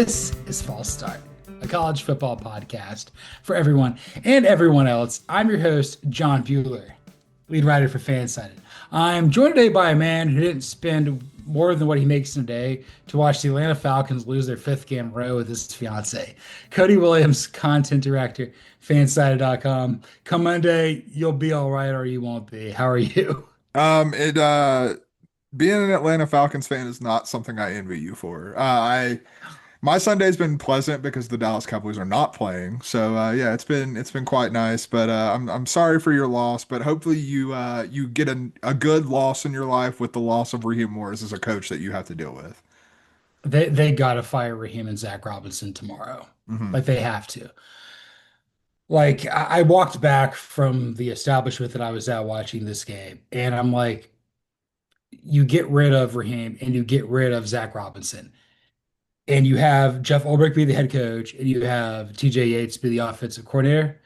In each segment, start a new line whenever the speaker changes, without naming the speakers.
This is False Start, a college football podcast for everyone and everyone else. I'm your host, John Buhler, lead writer for Fansided. I'm joined today by a man who didn't spend more than what he makes in a day to watch the Atlanta Falcons lose their fifth game in a row with his fiance, Cody Williams, content director, fansided.com. Come Monday, you'll be all right or you won't be. How are you?
It Being an Atlanta Falcons fan is not something I envy you for. I My Sunday's been pleasant because the Dallas Cowboys are not playing. So yeah, it's been quite nice. But I'm sorry for your loss. But hopefully you get a good loss in your life with the loss of Raheem Morris as a coach that you have to deal with.
They gotta fire Raheem and Zach Robinson tomorrow.
Hmm.
Like they have to. Like I walked back from the establishment that I was at watching this game, and I'm like, you get rid of Raheem and you get rid of Zach Robinson, and you have Jeff Ulbrich be the head coach, and you have TJ Yates be the offensive coordinator.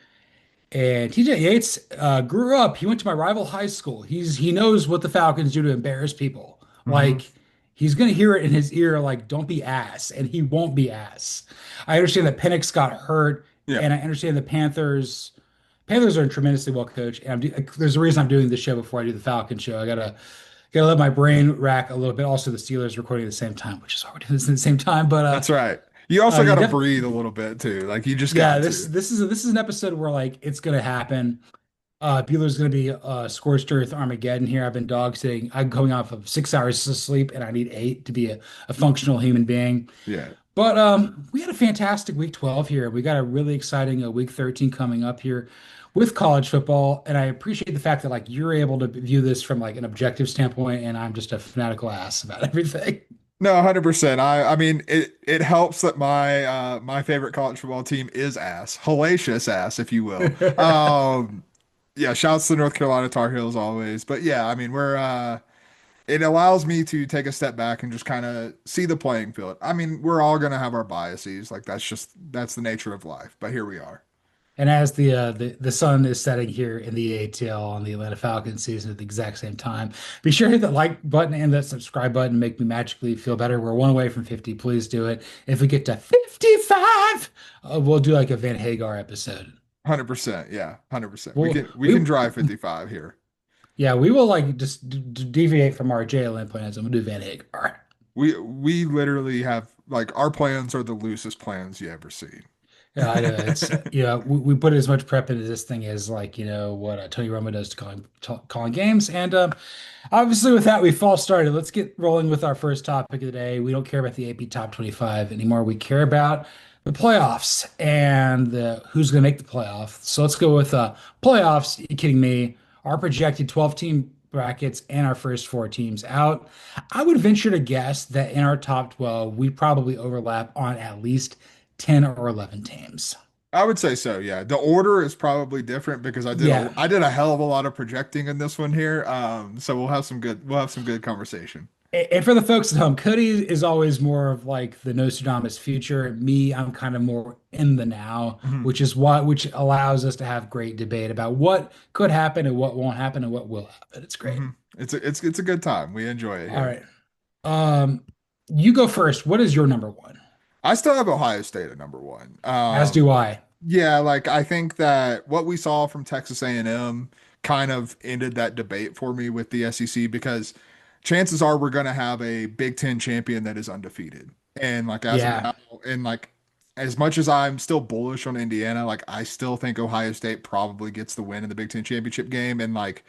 And TJ Yates grew up. He went to my rival high school. He knows what the Falcons do to embarrass people.
Hmm.
Like he's gonna hear it in his ear, like "Don't be ass," and he won't be ass. I understand that Penix got hurt,
Yeah.
and I understand the Panthers are tremendously well coached. And there's a reason I'm doing this show before I do the Falcon show. I gotta let my brain rack a little bit. Also, the Steelers recording at the same time, which is hard to do this at the same time. But
That's right. You also
you
got to
def
breathe a little bit too. Like you just
yeah,
got
this
to.
this is an episode where like it's gonna happen. Bueller's going to be scorched earth Armageddon here. I've been dog sitting. I'm going off of 6 hours of sleep, and I need eight to be a functional human being.
Yeah.
But we had a fantastic week 12 here. We got a really exciting week 13 coming up here with college football, and I appreciate the fact that like you're able to view this from like an objective standpoint, and I'm just a fanatical ass about everything.
No, 100%. I mean it helps that my favorite college football team is ass. Hellacious ass, if you will. Yeah, shouts to North Carolina Tar Heels always. But yeah, I mean we're it allows me to take a step back and just kind of see the playing field. I mean, we're all gonna have our biases. Like that's the nature of life. But here we are.
And as the sun is setting here in the ATL on the Atlanta Falcons season at the exact same time, be sure to hit that like button and that subscribe button. Make me magically feel better. We're one away from 50. Please do it. If we get to 55, we'll do like a Van Hagar episode.
100%. Yeah, 100%. We
We'll
can we
we
can drive 55 here.
yeah, we will like just deviate from our JLN plans and we'll do Van Hagar.
We literally have like our plans are the loosest plans you ever see.
Yeah, I know it's we put as much prep into this thing as like what Tony Romo does to calling games, and obviously with that we fall started. Let's get rolling with our first topic of the day. We don't care about the AP Top 25 anymore. We care about the playoffs and who's going to make the playoff. So let's go with playoffs. Are you kidding me? Our projected 12 team brackets and our first four teams out. I would venture to guess that in our top 12 we probably overlap on at least 10 or 11 teams.
I would say so, yeah. The order is probably different because
Yeah.
I did a hell of a lot of projecting in this one here. So we'll have some good conversation.
And for the folks at home, Cody is always more of like the Nostradamus future. Me, I'm kind of more in the now,
Hmm.
which allows us to have great debate about what could happen and what won't happen and what will happen. It's great.
Hmm. It's a good time. We enjoy it
All
here.
right. Um, you go first. What is your number one?
I still have Ohio State at number one.
As do I.
Yeah, like I think that what we saw from Texas A&M kind of ended that debate for me with the SEC because chances are we're going to have a Big Ten champion that is undefeated. And like as of
Yeah.
now, and like as much as I'm still bullish on Indiana, like I still think Ohio State probably gets the win in the Big Ten championship game. And like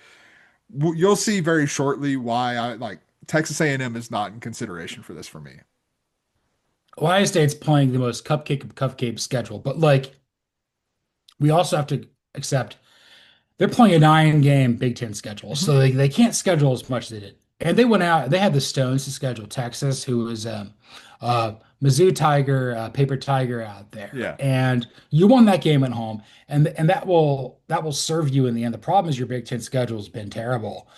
you'll see very shortly why I like Texas A&M is not in consideration for this for me.
Ohio State's playing the most cupcake of cupcake schedule, but like we also have to accept they're playing a 9 game Big Ten schedule,
Mhm.
so they can't schedule as much as they did. And they went out, they had the Stones to schedule Texas, who was Mizzou Tiger, Paper Tiger out there.
Yeah.
And you won that game at home, and that will serve you in the end. The problem is your Big Ten schedule has been terrible.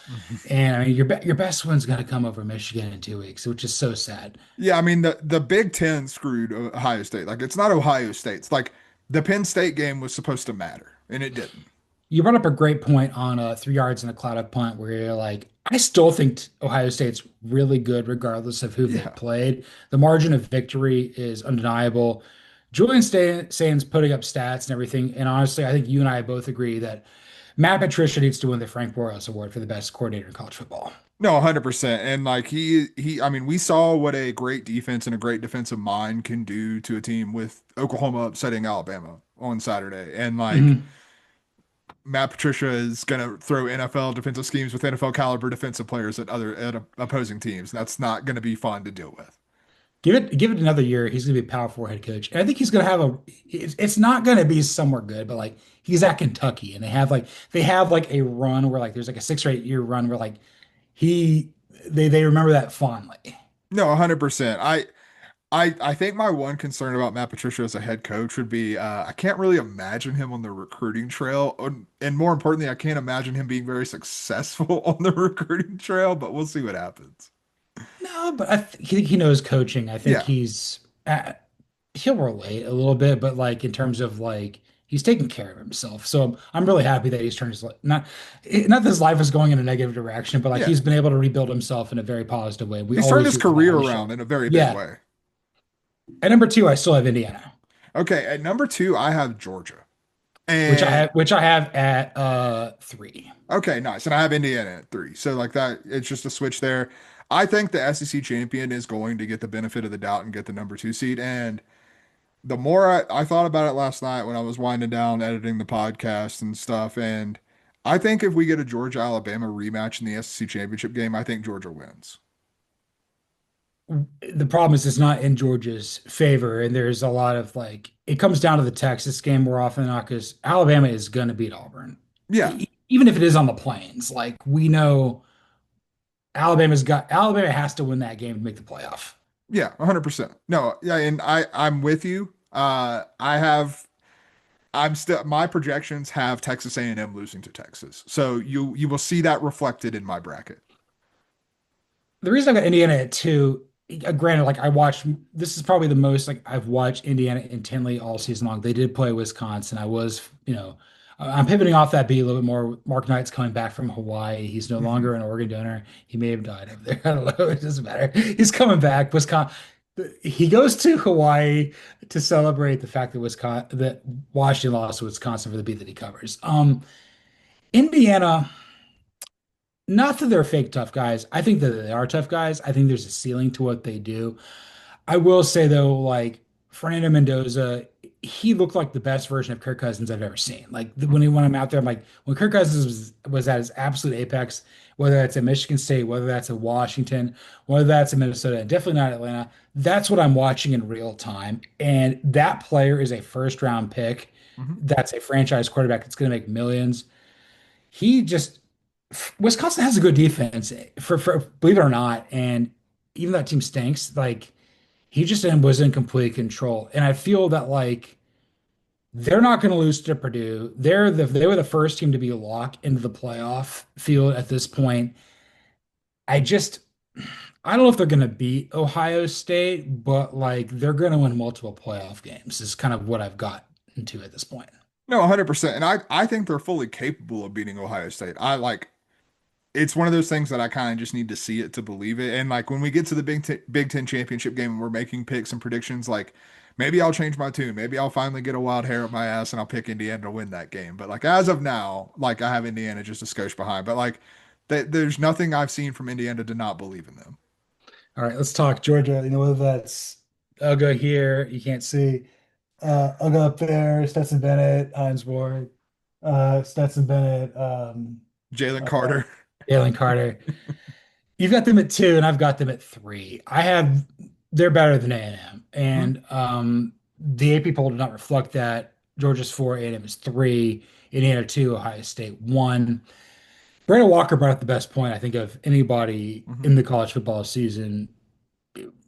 And I mean your best win's gonna come over Michigan in 2 weeks, which is so sad.
Yeah, I mean the Big Ten screwed Ohio State. Like it's not Ohio State. It's like the Penn State game was supposed to matter, and it didn't.
You brought up a great point on 3 yards in a cloud of punt where you're like, I still think Ohio State's really good regardless of who they
Yeah.
played. The margin of victory is undeniable. Sain's putting up stats and everything, and honestly, I think you and I both agree that Matt Patricia needs to win the Frank Boros Award for the best coordinator in college football.
No, 100%. And like I mean, we saw what a great defense and a great defensive mind can do to a team with Oklahoma upsetting Alabama on Saturday. And like
Mhm.
Matt Patricia is going to throw NFL defensive schemes with NFL caliber defensive players at opposing teams. That's not going to be fun to deal with.
Give it another year. He's going to be a Power Four head coach, and I think he's going to have a. It's not going to be somewhere good, but like he's at Kentucky, and they have like a run where like there's like a 6 or 8 year run where like he they remember that fondly.
No, 100%. I think my one concern about Matt Patricia as a head coach would be I can't really imagine him on the recruiting trail. And more importantly, I can't imagine him being very successful on the recruiting trail, but we'll see what happens.
No, but I think he knows coaching. I think
Yeah.
he'll relate a little bit, but like in terms of like he's taking care of himself. So I'm really happy that he's turned his not that his life is going in a negative direction, but like
Yeah.
he's been able to rebuild himself in a very positive way. We
He's turned
always
his
hear that on
career
the show.
around in a very big
Yeah.
way.
At number two, I still have Indiana,
Okay, at number two, I have Georgia. And
which I have at three.
okay, nice. And I have Indiana at three. So like that, it's just a switch there. I think the SEC champion is going to get the benefit of the doubt and get the number two seed. And the more I thought about it last night when I was winding down editing the podcast and stuff, and I think if we get a Georgia Alabama rematch in the SEC championship game, I think Georgia wins.
The problem is it's not in Georgia's favor, and there's a lot of like it comes down to the Texas game more often than not because Alabama is going to beat Auburn,
Yeah,
even if it is on the plains. Like we know Alabama has to win that game to make the playoff.
yeah, 100%. No, yeah, and I'm with you. I'm still my projections have Texas A&M losing to Texas. So you will see that reflected in my bracket.
The reason I got Indiana at two, granted, like I watched, this is probably the most like I've watched Indiana intently all season long. They did play Wisconsin. I'm pivoting off that beat a little bit more. Mark Knight's coming back from Hawaii. He's no
Mhm.
longer an organ donor. He may have died over there. I don't know. It doesn't matter. He's coming back. Wisconsin. He goes to Hawaii to celebrate the fact that Washington lost to Wisconsin for the beat that he covers. Indiana. Not that they're fake tough guys. I think that they are tough guys. I think there's a ceiling to what they do. I will say though, like Fernando Mendoza, he looked like the best version of Kirk Cousins I've ever seen. Like when I'm out there, I'm like when Kirk Cousins was at his absolute apex, whether that's at Michigan State, whether that's at Washington, whether that's in Minnesota, and definitely not Atlanta. That's what I'm watching in real time. And that player is a first round pick.
Mhm.
That's a franchise quarterback that's going to make millions. He just Wisconsin has a good defense for believe it or not, and even though that team stinks, like he just was in complete control. And I feel that like they're not going to lose to Purdue. They were the first team to be locked into the playoff field at this point. I just I don't know if they're going to beat Ohio State, but like they're going to win multiple playoff games is kind of what I've got into at this point.
No, 100%. And I think they're fully capable of beating Ohio State. I like it's one of those things that I kind of just need to see it to believe it. And like when we get to the Big Ten championship game and we're making picks and predictions, like maybe I'll change my tune. Maybe I'll finally get a wild hair up my ass and I'll pick Indiana to win that game. But like as of now, like I have Indiana just a skosh behind. But like there's nothing I've seen from Indiana to not believe in them.
All right, let's talk Georgia. You know, whether that's I'll go here, you can't see. I'll go up there, Stetson Bennett, Hines Ward, Stetson Bennett,
Jalen
uh,
Carter.
Jalen Carter. You've got them at two, and I've got them at three. They're better than A&M,
Mhm.
and the AP poll did not reflect that. Georgia's four, A&M is three, Indiana two, Ohio State one. Brandon Walker brought up the best point, I think, of anybody
Mhm.
in the college football season.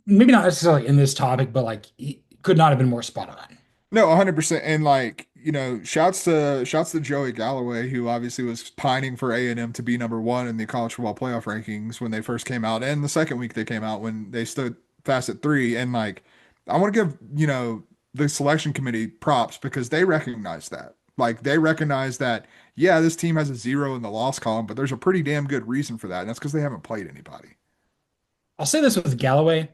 Maybe not necessarily in this topic, but like he could not have been more spot on.
No, 100%. And like, shouts to Joey Galloway, who obviously was pining for A&M to be number one in the college football playoff rankings when they first came out, and the second week they came out when they stood fast at three. And like, I want to give, the selection committee props because they recognize that. Like they recognize that, yeah, this team has a zero in the loss column, but there's a pretty damn good reason for that, and that's because they haven't played anybody.
I'll say this with Galloway.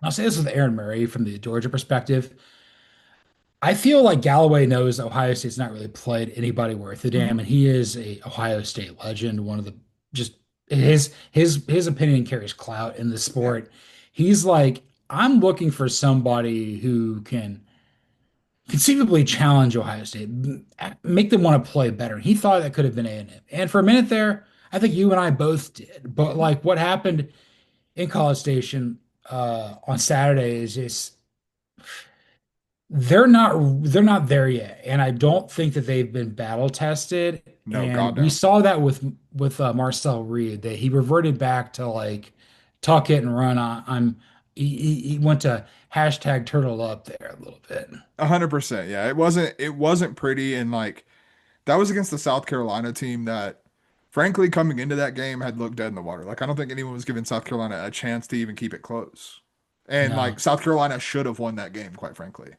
I'll say this with Aaron Murray from the Georgia perspective. I feel like Galloway knows Ohio State's not really played anybody worth a
Hmm.
damn, and he is a Ohio State legend. One of the just his opinion carries clout in the
Yeah,
sport. He's like, I'm looking for somebody who can conceivably challenge Ohio State, make them want to play better. He thought that could have been A&M. And for a minute there, I think you and I both did. But
hmm,
like what happened in College Station on Saturday is just they're not there yet, and I don't think that they've been battle tested.
no, God
And we
no.
saw that with Marcel Reed that he reverted back to like tuck it and run. He went to hashtag turtle up there a little bit.
100%. Yeah, it wasn't pretty, and like that was against the South Carolina team that, frankly, coming into that game had looked dead in the water. Like I don't think anyone was giving South Carolina a chance to even keep it close, and like
No,
South Carolina should have won that game, quite frankly.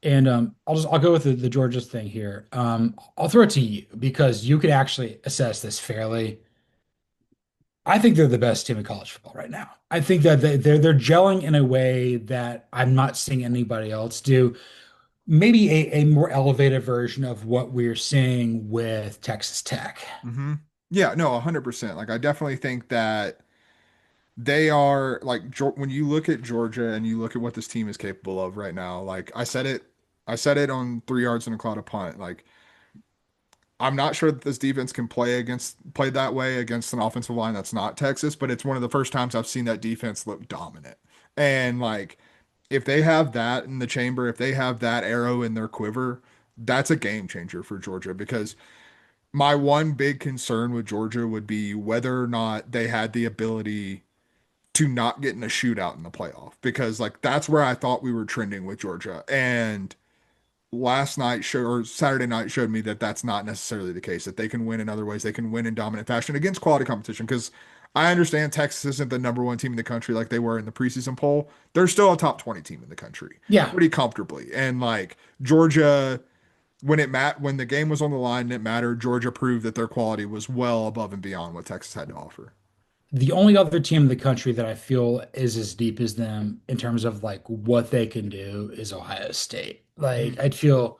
and I'll go with the Georgia thing here. I'll throw it to you because you could actually assess this fairly. I think they're the best team in college football right now. I think that they're gelling in a way that I'm not seeing anybody else do. Maybe a more elevated version of what we're seeing with Texas Tech.
Hmm. Yeah, no, 100%. Like I definitely think that they are like when you look at Georgia and you look at what this team is capable of right now. Like I said it on 3 yards and a cloud of punt. Like I'm not sure that this defense can play that way against an offensive line that's not Texas, but it's one of the first times I've seen that defense look dominant. And like if they have that in the chamber, if they have that arrow in their quiver, that's a game changer for Georgia because my one big concern with Georgia would be whether or not they had the ability to not get in a shootout in the playoff because like that's where I thought we were trending with Georgia. And last night or Saturday night showed me that that's not necessarily the case, that they can win in other ways. They can win in dominant fashion against quality competition because I understand Texas isn't the number one team in the country like they were in the preseason poll. They're still a top 20 team in the country
Yeah,
pretty comfortably. And like Georgia, when the game was on the line and it mattered, Georgia proved that their quality was well above and beyond what Texas had to offer.
the only other team in the country that I feel is as deep as them in terms of like what they can do is Ohio State. Like
Mhm.
I'd feel,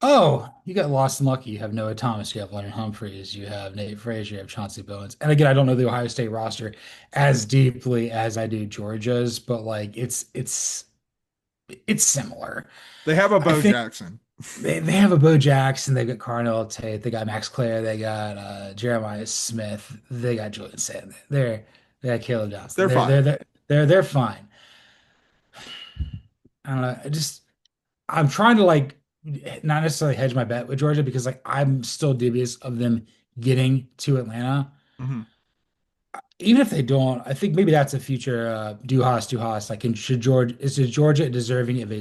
oh, you got lost and lucky. You have Noah Thomas, you have Leonard Humphreys, you have Nate Frazier, you have Chauncey Bowens. And again, I don't know the Ohio State roster as deeply as I do Georgia's, but like it's similar.
They have a
I
Bo
think
Jackson.
they have a Bo Jackson, they've got Carnell Tate, they got Max Clare, they got Jeremiah Smith, they got Julian Sand, they got Caleb Johnson.
They're
They're
fine.
they're they're they're fine. I don't know. I'm trying to like not necessarily hedge my bet with Georgia because like I'm still dubious of them getting to Atlanta.
Mhm.
Even if they don't, I think maybe that's a future do Haas. Like, should Georgia deserving of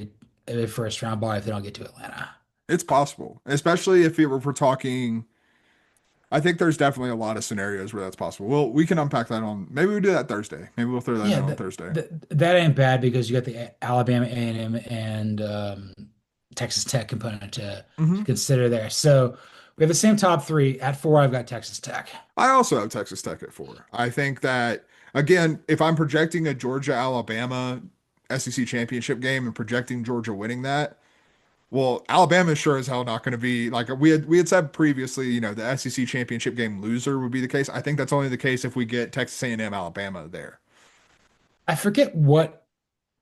a first round bye if they don't get to Atlanta?
It's possible, especially if we're talking. I think there's definitely a lot of scenarios where that's possible. Well, we can unpack that on. Maybe we do that Thursday. Maybe we'll throw that
Yeah,
in on Thursday.
that ain't bad because you got the Alabama A&M and Texas Tech component to
Hmm.
consider there. So we have the same top three. At four, I've got Texas Tech.
I also have Texas Tech at 4. I think that again, if I'm projecting a Georgia Alabama SEC championship game and projecting Georgia winning that, well, Alabama is sure as hell not going to be like we had said previously. The SEC championship game loser would be the case. I think that's only the case if we get Texas A&M Alabama there.
I forget what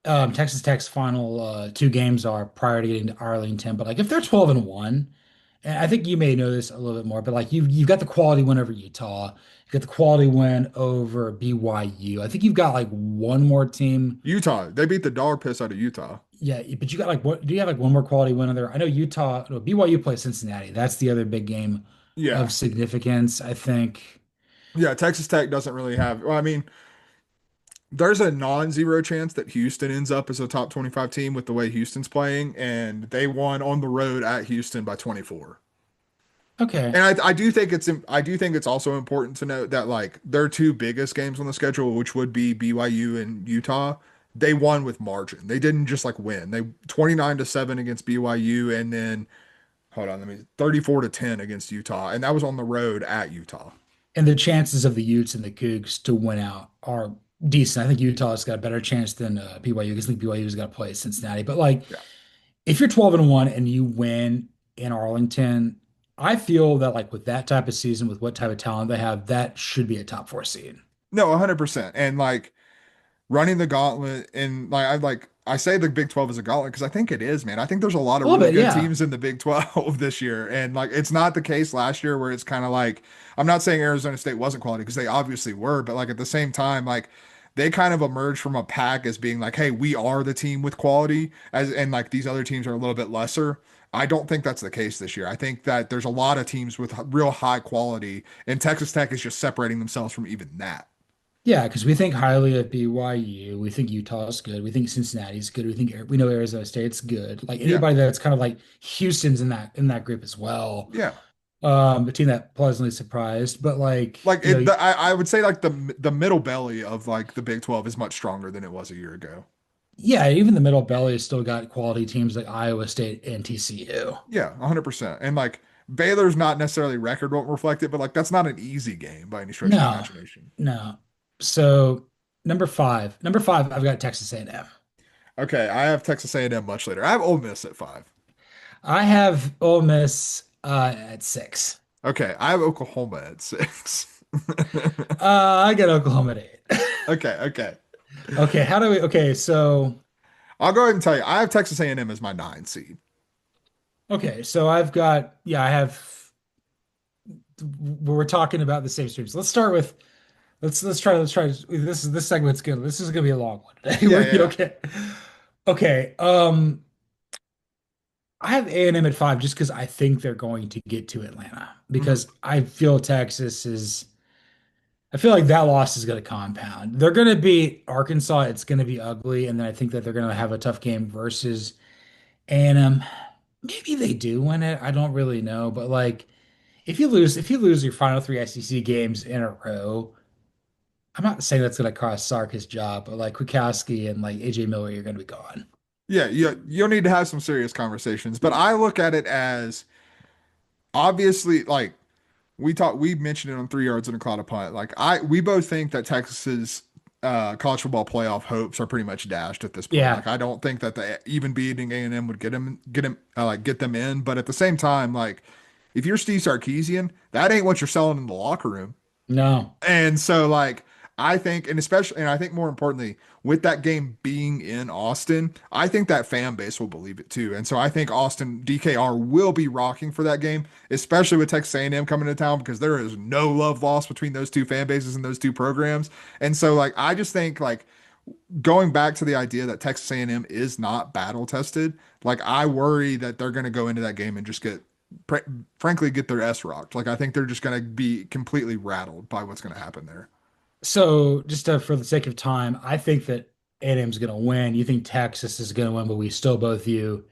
Texas Tech's final two games are prior to getting to Arlington, but like if they're 12 and 1, and I think you may know this a little bit more, but like you've got the quality win over Utah, you got the quality win over BYU. I think you've got like one more team.
Utah, they beat the dog piss out of Utah.
Yeah, but you got like what do you have like one more quality win in there? I know Utah, no, BYU plays Cincinnati. That's the other big game of
Yeah.
significance, I think.
Yeah, Texas Tech doesn't really have. Well, I mean, there's a non-zero chance that Houston ends up as a top 25 team with the way Houston's playing, and they won on the road at Houston by 24.
Okay.
And I do think it's also important to note that like their two biggest games on the schedule, which would be BYU and Utah, they won with margin. They didn't just like win. They 29-7 against BYU, and then hold on, let me 34-10 against Utah, and that was on the road at Utah.
And the chances of the Utes and the Cougs to win out are decent. I think Utah's got a better chance than BYU because I think BYU's got to play Cincinnati. But like,
Yeah.
if you're 12-1 and you win in Arlington, I feel that like with that type of season, with what type of talent they have, that should be a top four seed.
No, 100%. And like running the gauntlet and I say the Big 12 is a gauntlet because I think it is, man. I think there's a lot
A
of
little
really
bit,
good
yeah.
teams in the Big 12 this year. And like it's not the case last year where it's kind of like I'm not saying Arizona State wasn't quality because they obviously were, but like at the same time, like they kind of emerged from a pack as being like, hey, we are the team with quality as and like these other teams are a little bit lesser. I don't think that's the case this year. I think that there's a lot of teams with real high quality, and Texas Tech is just separating themselves from even that.
Yeah, because we think highly of BYU. We think Utah's good. We think Cincinnati's good. We know Arizona State's good. Like
Yeah.
anybody that's kind of like Houston's in that group as well.
Yeah.
The team that pleasantly surprised. But like,
Like I would say like the middle belly of like the Big 12 is much stronger than it was a year ago.
yeah, even the middle belly has still got quality teams like Iowa State and TCU.
Yeah, 100%. And like Baylor's not necessarily record won't reflect it, but like that's not an easy game by any stretch of the
No,
imagination.
no. So number five, I've got Texas A&M.
Okay, I have Texas A&M much later. I have Ole Miss at 5.
I have Ole Miss at 6.
Okay, I have Oklahoma at 6.
I got Oklahoma at 8.
Okay, okay.
Okay, how do we? Okay, so
I'll go ahead and tell you, I have Texas A&M as my 9 seed.
I've got yeah, I have. We're talking about the same streams. Let's start with let's try this segment's good. This is gonna be a long one today.
Yeah, yeah, yeah.
Okay. Okay. I have A&M at 5 just because I think they're going to get to Atlanta
Mhm.
because I feel like that loss is going to compound. They're going to beat Arkansas. It's going to be ugly, and then I think that they're going to have a tough game versus A&M. Maybe they do win it. I don't really know, but like if you lose your final three SEC games in a row, I'm not saying that's going to cost Sark his job, but like Kwiatkowski and like AJ Miller, you're going to be gone.
Yeah, you'll need to have some serious conversations. But I look at it as obviously like we mentioned it on 3 yards in a cloud of punt. Like we both think that Texas's college football playoff hopes are pretty much dashed at this point.
Yeah,
Like I don't think that the even beating A&M would get them in. But at the same time, like if you're Steve Sarkisian, that ain't what you're selling in the locker room.
no.
And so like I think and especially and I think more importantly with that game being in Austin, I think that fan base will believe it too. And so I think Austin DKR will be rocking for that game, especially with Texas A&M coming to town because there is no love lost between those two fan bases and those two programs. And so like I just think like going back to the idea that Texas A&M is not battle tested, like I worry that they're going to go into that game and just frankly get their S rocked. Like I think they're just going to be completely rattled by what's going to happen there.
So just for the sake of time, I think that A&M's going to win. You think Texas is going to win, but we still both view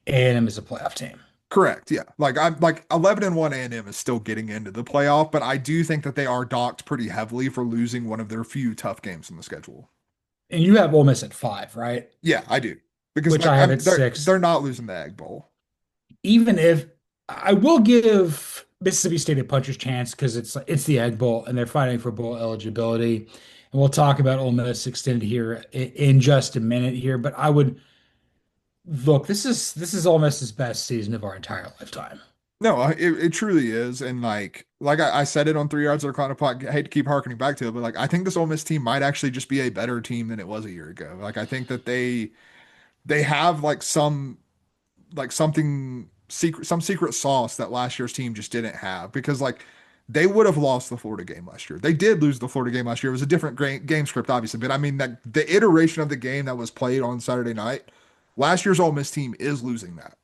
A&M as a playoff team.
Correct. Yeah. Like I'm like 11-1 A&M is still getting into the playoff, but I do think that they are docked pretty heavily for losing one of their few tough games in the schedule.
And you have Ole Miss at 5, right?
Yeah, I do. Because
Which
like
I have at
they're
6.
not losing the Egg Bowl.
Even if I will give Mississippi State a puncher's chance because it's the Egg Bowl and they're fighting for bowl eligibility. And we'll talk about Ole Miss extended here in just a minute here. But I would look, this is Ole Miss's best season of our entire lifetime.
No, it truly is. And like I said it on 3 yards of the clock. I hate to keep harkening back to it, but like I think this Ole Miss team might actually just be a better team than it was a year ago. Like I think that they have like some secret sauce that last year's team just didn't have because like they would have lost the Florida game last year. They did lose the Florida game last year. It was a different game script, obviously, but I mean that the iteration of the game that was played on Saturday night, last year's Ole Miss team is losing that.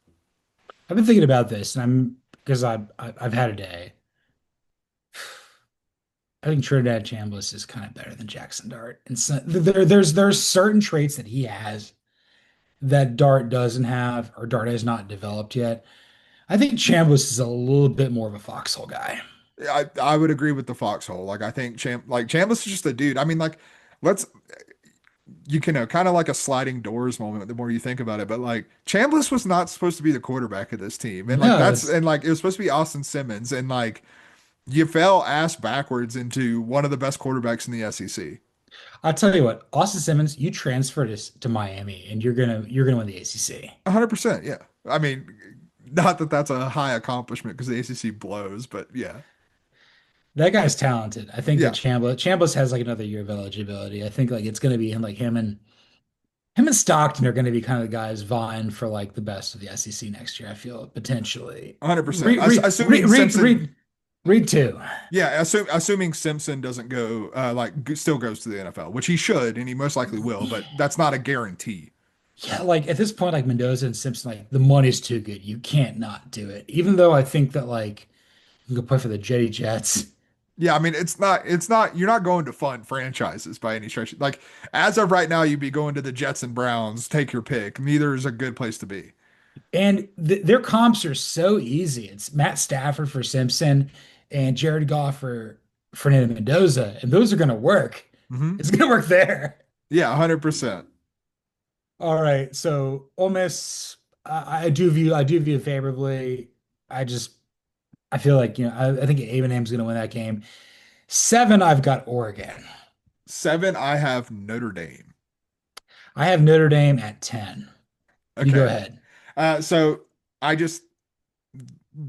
I've been thinking about this, and I'm because I've had a day. I think Trinidad Chambliss is kind of better than Jackson Dart, and so there's certain traits that he has that Dart doesn't have, or Dart has not developed yet. I think Chambliss is a little bit more of a foxhole guy.
I would agree with the foxhole. Like I think Chambliss is just a dude. I mean, like let's you can know, kind of like a sliding doors moment the more you think about it. But like Chambliss was not supposed to be the quarterback of this team, and like
No,
that's
it's
and like it was supposed to be Austin Simmons, and like you fell ass backwards into one of the best quarterbacks in the SEC.
I'll tell you what, Austin Simmons, you transfer to Miami and you're gonna win the ACC.
100%, yeah. I mean, not that that's a high accomplishment because the ACC blows, but yeah,
That guy's talented. I think that
yeah,
Chambliss has like another year of eligibility. I think like it's gonna be him and Stockton are gonna be kind of the guys vying for like the best of the SEC next year. I feel potentially.
100%.
Read read read
Assuming
read
Simpson,
read read two.
yeah, assuming Simpson doesn't go, still goes to the NFL, which he should, and he most likely will, but that's not a guarantee.
Yeah, like at this point, like Mendoza and Simpson, like the money's too good. You can't not do it. Even though I think that like you can play for the Jetty Jets.
Yeah, I mean, you're not going to fund franchises by any stretch. Like, as of right now, you'd be going to the Jets and Browns, take your pick. Neither is a good place to be.
And their comps are so easy. It's Matt Stafford for Simpson and Jared Goff for Fernando Mendoza, and those are going to work.
Hmm.
It's going to work there.
Yeah, 100%.
All right, so Ole Miss, I do view favorably. I just I feel like I think Abraham's going to win that game. Seven, I've got Oregon.
7, I have Notre Dame.
I have Notre Dame at 10. You go
Okay.
ahead.
So I just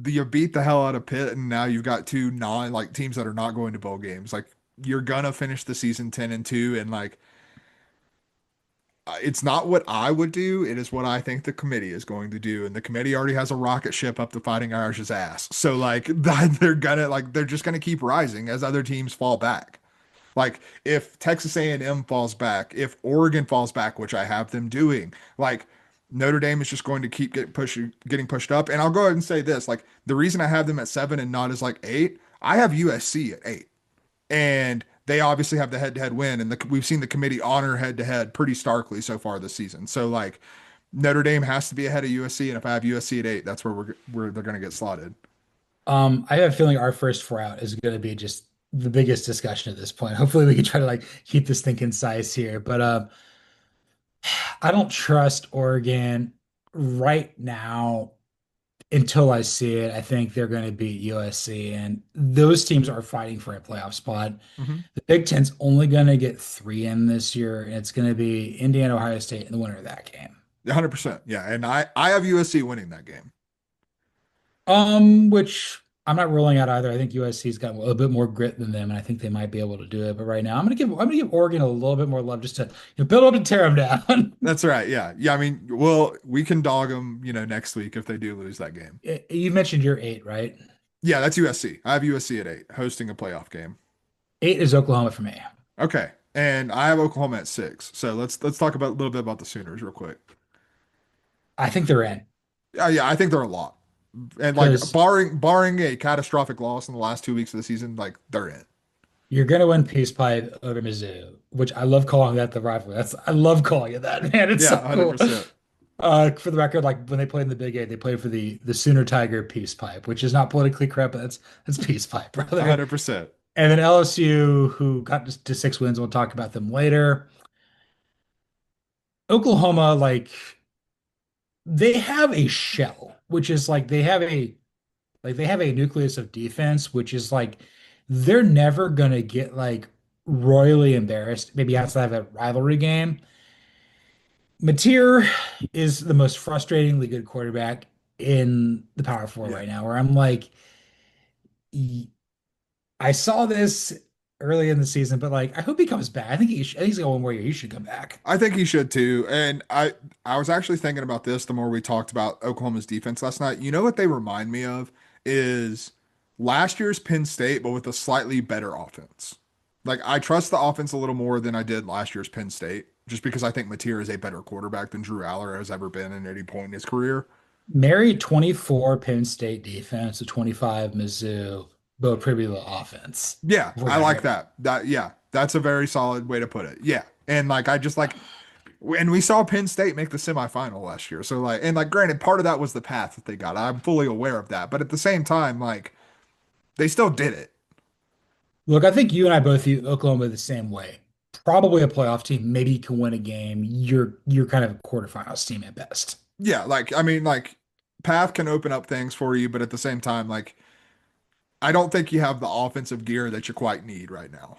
you beat the hell out of Pitt, and now you've got two non like teams that are not going to bowl games. Like you're gonna finish the season 10-2, and like it's not what I would do. It is what I think the committee is going to do, and the committee already has a rocket ship up the Fighting Irish's ass. So like they're just gonna keep rising as other teams fall back. Like if Texas A&M falls back, if Oregon falls back, which I have them doing, like Notre Dame is just going to keep getting pushed up. And I'll go ahead and say this, like the reason I have them at 7 and not as like 8, I have USC at 8. And they obviously have the head-to-head win, and we've seen the committee honor head-to-head pretty starkly so far this season. So like Notre Dame has to be ahead of USC, and if I have USC at 8, that's where they're going to get slotted.
I have a feeling our first four out is going to be just the biggest discussion at this point. Hopefully, we can try to like keep this thing concise here. But I don't trust Oregon right now until I see it. I think they're going to beat USC, and those teams are fighting for a playoff spot.
Hmm.
The Big Ten's only going to get three in this year, and it's going to be Indiana, Ohio State, and the winner of that game.
100%. Yeah, and I have USC winning that game.
Which I'm not ruling out either. I think USC's got a little bit more grit than them, and I think they might be able to do it. But right now, I'm gonna give Oregon a little bit more love just to build up and tear them down.
That's right. Yeah. Yeah. I mean, well, we can dog them, next week if they do lose that game.
You mentioned your eight, right?
Yeah, that's USC. I have USC at 8, hosting a playoff game.
Eight is Oklahoma for me.
Okay. And I have Oklahoma at 6. So let's talk about a little bit about the Sooners real quick.
I think they're in
Yeah, I think they're a lot. And like
because
barring a catastrophic loss in the last 2 weeks of the season, like they're in.
you're gonna win Peace Pipe over Mizzou, which I love calling that the rivalry. I love calling it that, man. It's
Yeah,
so cool.
100%.
For the record, like when they played in the Big Eight, they played for the Sooner Tiger Peace Pipe, which is not politically correct, but that's Peace Pipe, brother.
100%.
And then LSU, who got to 6 wins, we'll talk about them later. Oklahoma, like they have a shell, which is like they have a nucleus of defense, which is like they're never gonna get like royally embarrassed, maybe outside of a rivalry game. Mateer is the most frustratingly good quarterback in the Power Four
Yeah.
right now, where I'm like, I saw this early in the season, but like I hope he comes back. I think he's got one more year. He should come back.
I think he should too. And I was actually thinking about this the more we talked about Oklahoma's defense last night. You know what they remind me of is last year's Penn State, but with a slightly better offense. Like I trust the offense a little more than I did last year's Penn State, just because I think Mateer is a better quarterback than Drew Aller has ever been in any point in his career.
Married 24 Penn State defense to 25 Mizzou, but pretty low offense
Yeah,
for
I
that
like
era.
that. Yeah, that's a very solid way to put it. Yeah. And like I just like and we saw Penn State make the semifinal last year. So like and like granted part of that was the path that they got. I'm fully aware of that. But at the same time, like they still did it.
Look, I think you and I both view Oklahoma the same way. probably a playoff team. Maybe you can win a game. You're kind of a quarterfinals team at best.
Yeah, like I mean, like path can open up things for you, but at the same time, like I don't think you have the offensive gear that you quite need right now.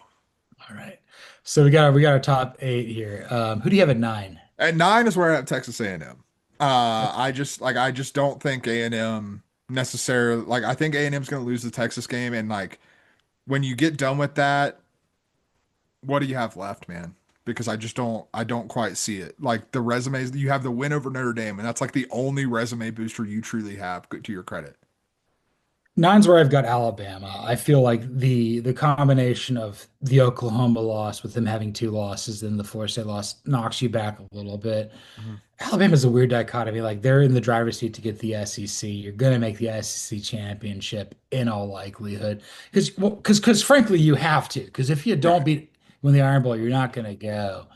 All right. So we got our top eight here. Who do you have at nine?
At nine is where I have Texas A&M.
Okay.
I just don't think A&M necessarily like I think A&M is going to lose the Texas game, and like when you get done with that, what do you have left, man? Because I don't quite see it. Like the resumes, you have the win over Notre Dame, and that's like the only resume booster you truly have, to your credit.
Nine's where I've got Alabama. I feel like the combination of the Oklahoma loss with them having two losses and the Florida State loss knocks you back a little bit.
Mhm.
Alabama's a weird dichotomy. Like they're in the driver's seat to get the SEC. You're gonna make the SEC championship in all likelihood. Because frankly, you have to. Because if you don't
Right.
beat win the Iron Bowl, you're not gonna go.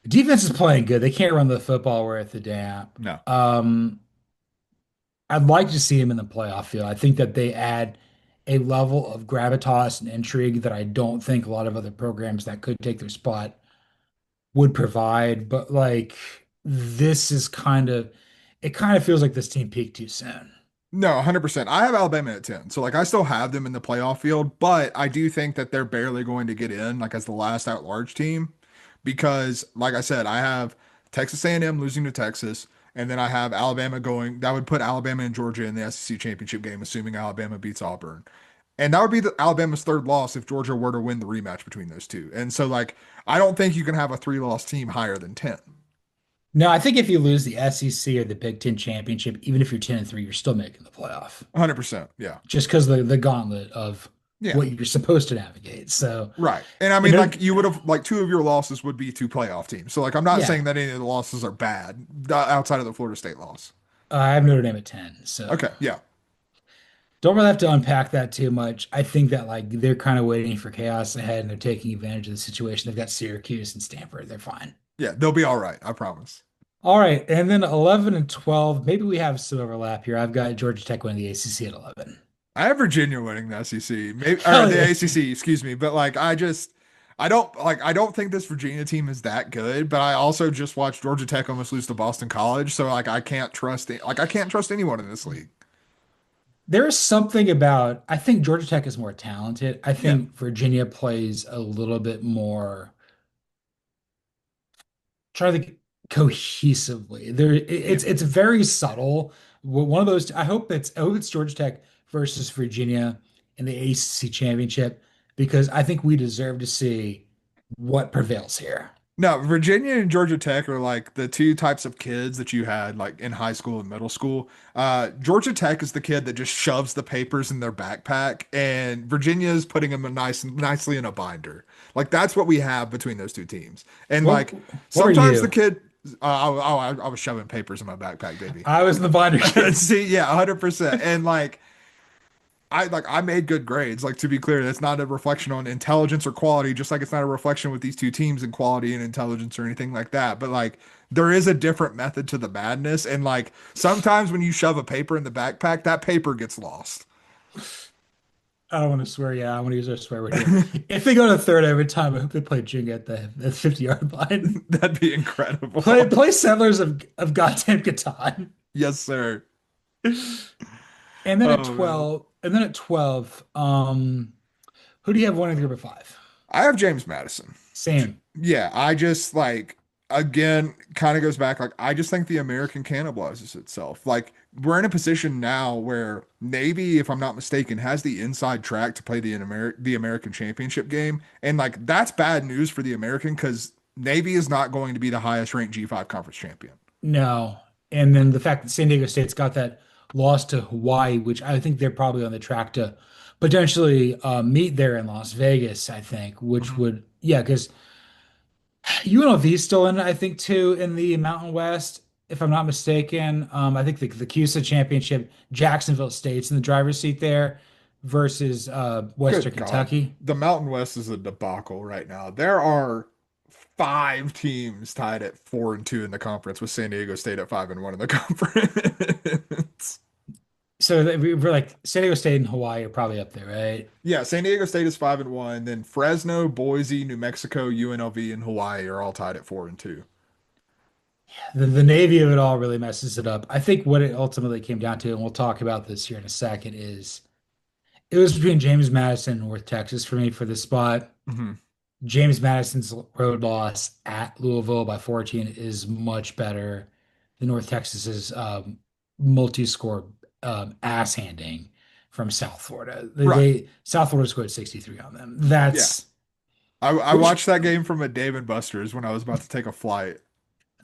Defense is playing good. They can't run the football worth the damn.
No.
Um, I'd like to see him in the playoff field. I think that they add a level of gravitas and intrigue that I don't think a lot of other programs that could take their spot would provide. But like this is it kind of feels like this team peaked too soon.
No, 100%. I have Alabama at 10. So like I still have them in the playoff field, but I do think that they're barely going to get in like as the last at-large team because like I said, I have Texas A&M losing to Texas and then I have Alabama going that would put Alabama and Georgia in the SEC championship game assuming Alabama beats Auburn. And that would be Alabama's third loss if Georgia were to win the rematch between those two. And so like I don't think you can have a three-loss team higher than 10.
No, I think if you lose the SEC or the Big Ten championship, even if you're 10-3, you're still making the playoff.
100%. Yeah.
Just because the gauntlet of
Yeah.
what you're supposed to navigate. So,
Right. And I
and
mean, like, you would have, like, two of your losses would be two playoff teams. So, like, I'm not
yeah,
saying that any of the losses are bad outside of the Florida State loss.
I have Notre Dame at 10. So
Okay. Yeah.
don't really have to unpack that too much. I think that like they're kind of waiting for chaos ahead and they're taking advantage of the situation. They've got Syracuse and Stanford. They're fine.
Yeah. They'll be all right. I promise.
All right. And then 11 and 12. Maybe we have some overlap here. I've got Georgia Tech winning the ACC at 11.
I have Virginia winning the SEC, maybe, or
Hell
the
yeah.
ACC, excuse me. But, like, I don't think this Virginia team is that good. But I also just watched Georgia Tech almost lose to Boston College. So, like, I can't trust anyone in this league.
There is something about, I think Georgia Tech is more talented. I
Yeah.
think Virginia plays a little bit more, try to think cohesively.
Yeah.
It's very subtle. One of those, I hope it's Georgia Tech versus Virginia in the ACC championship because I think we deserve to see what prevails here.
No, Virginia and Georgia Tech are like the two types of kids that you had like in high school and middle school. Georgia Tech is the kid that just shoves the papers in their backpack, and Virginia is putting them nicely in a binder. Like that's what we have between those two teams. And
What
like
what are
sometimes the
you?
kid, I was shoving papers in my backpack, baby.
I was in the binder kid.
See, yeah, 100%. And like I made good grades. Like to be clear, that's not a reflection on intelligence or quality, just like it's not a reflection with these two teams in quality and intelligence or anything like that. But like there is a different method to the madness. And like sometimes when you shove a paper in the backpack, that paper gets lost.
I don't want to swear. Yeah, I want to use our swear word here. If they go to third every time, I hope they play Jenga at the 50-yard line.
That'd be
Play
incredible.
play Settlers of goddamn Catan.
Yes, sir. Oh man.
And then at 12, who do you have winning group of five?
I have James Madison.
Same.
Yeah, I just like again kind of goes back like I just think the American cannibalizes itself. Like we're in a position now where Navy, if I'm not mistaken, has the inside track to play the American championship game, and like that's bad news for the American because Navy is not going to be the highest ranked G5 conference champion.
No. And then the fact that San Diego State's got that loss to Hawaii, which I think they're probably on the track to potentially meet there in Las Vegas, I think, which
Mhm.
would, yeah, because UNLV's still in it, I think, too, in the Mountain West, if I'm not mistaken. I think the CUSA championship, Jacksonville State's in the driver's seat there versus Western
Good God,
Kentucky.
the Mountain West is a debacle right now. There are five teams tied at 4-2 in the conference, with San Diego State at 5-1 in the conference.
we're like San Diego State and Hawaii are probably up there, right?
Yeah, San Diego State is 5-1. Then Fresno, Boise, New Mexico, UNLV, and Hawaii are all tied at 4-2.
The Navy of it all really messes it up. I think what it ultimately came down to, and we'll talk about this here in a second, is it was between James Madison and North Texas for me for this spot.
Hmm.
James Madison's road loss at Louisville by 14 is much better than North Texas's multi-score ass handing from South Florida.
Right.
South Florida scored 63 on them.
Yeah.
That's
I
which
watched that game from a Dave and Buster's when I was about to take a flight.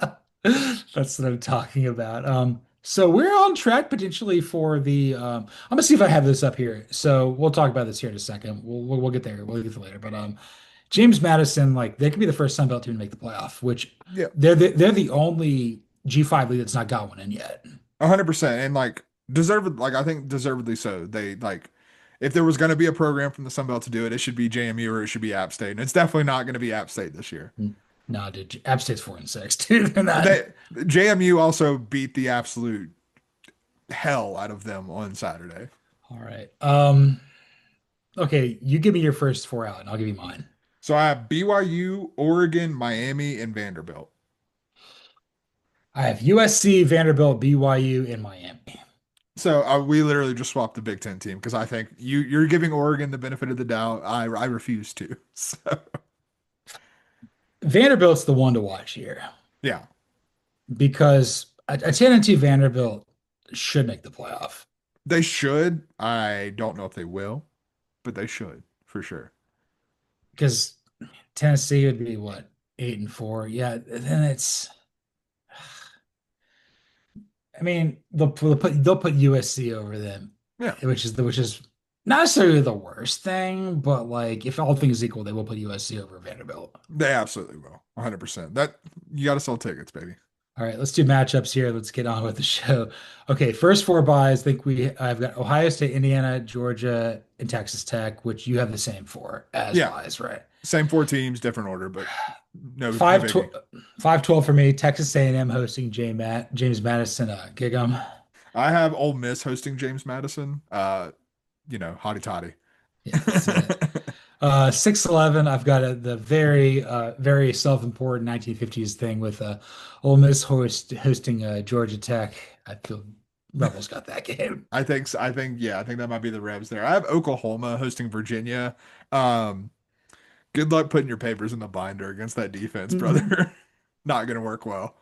that's what I'm talking about. So we're on track potentially for the. I'm gonna see if I have this up here. So we'll talk about this here in a second. We'll get there. We'll get there later. But James Madison, like they could be the first Sun Belt team to make the playoff, which
Yeah,
they're the only G5 league that's not got one in yet.
100%. And like deserved, like I think deservedly so. They like if there was going to be a program from the Sun Belt to do it, it should be JMU or it should be App State. And it's definitely not going to be App State this year.
No, dude, App State's 4-6, dude. They're not.
They JMU also beat the absolute hell out of them on Saturday.
All right. Okay, you give me your first four out, and I'll give you mine.
So I have BYU, Oregon, Miami, and Vanderbilt.
I have USC, Vanderbilt, BYU, and Miami.
So we literally just swapped the Big Ten team because I think you're giving Oregon the benefit of the doubt. I refuse to. So
Vanderbilt's the one to watch here
yeah,
because a 10 and 2 Vanderbilt should make the playoff.
they should. I don't know if they will, but they should for sure.
Because Tennessee would be what, 8-4? Yeah, then it's I mean, they'll put USC over them,
Yeah,
which is not necessarily the worst thing, but like if all things equal, they will put USC over Vanderbilt.
they absolutely will. 100%. That you got to sell tickets, baby.
All right, let's do matchups here. Let's get on with the show. Okay, first four buys. I think I've got Ohio State, Indiana, Georgia, and Texas Tech, which you have the same for as
Yeah,
buys, right?
same four teams, different order, but no
Five
biggie.
twelve, 5-12 for me. Texas A&M hosting James Madison, gig 'em.
I have Ole Miss hosting James Madison. Hotty toddy.
Yeah, let's do that. 6-11. I've got the very self-important 1950s thing with Ole Miss hosting Georgia Tech. I feel Rebels got that game.
I think that might be the Rebs there. I have Oklahoma hosting Virginia. Um, Good luck putting your papers in the binder against that defense, brother. Not gonna work well.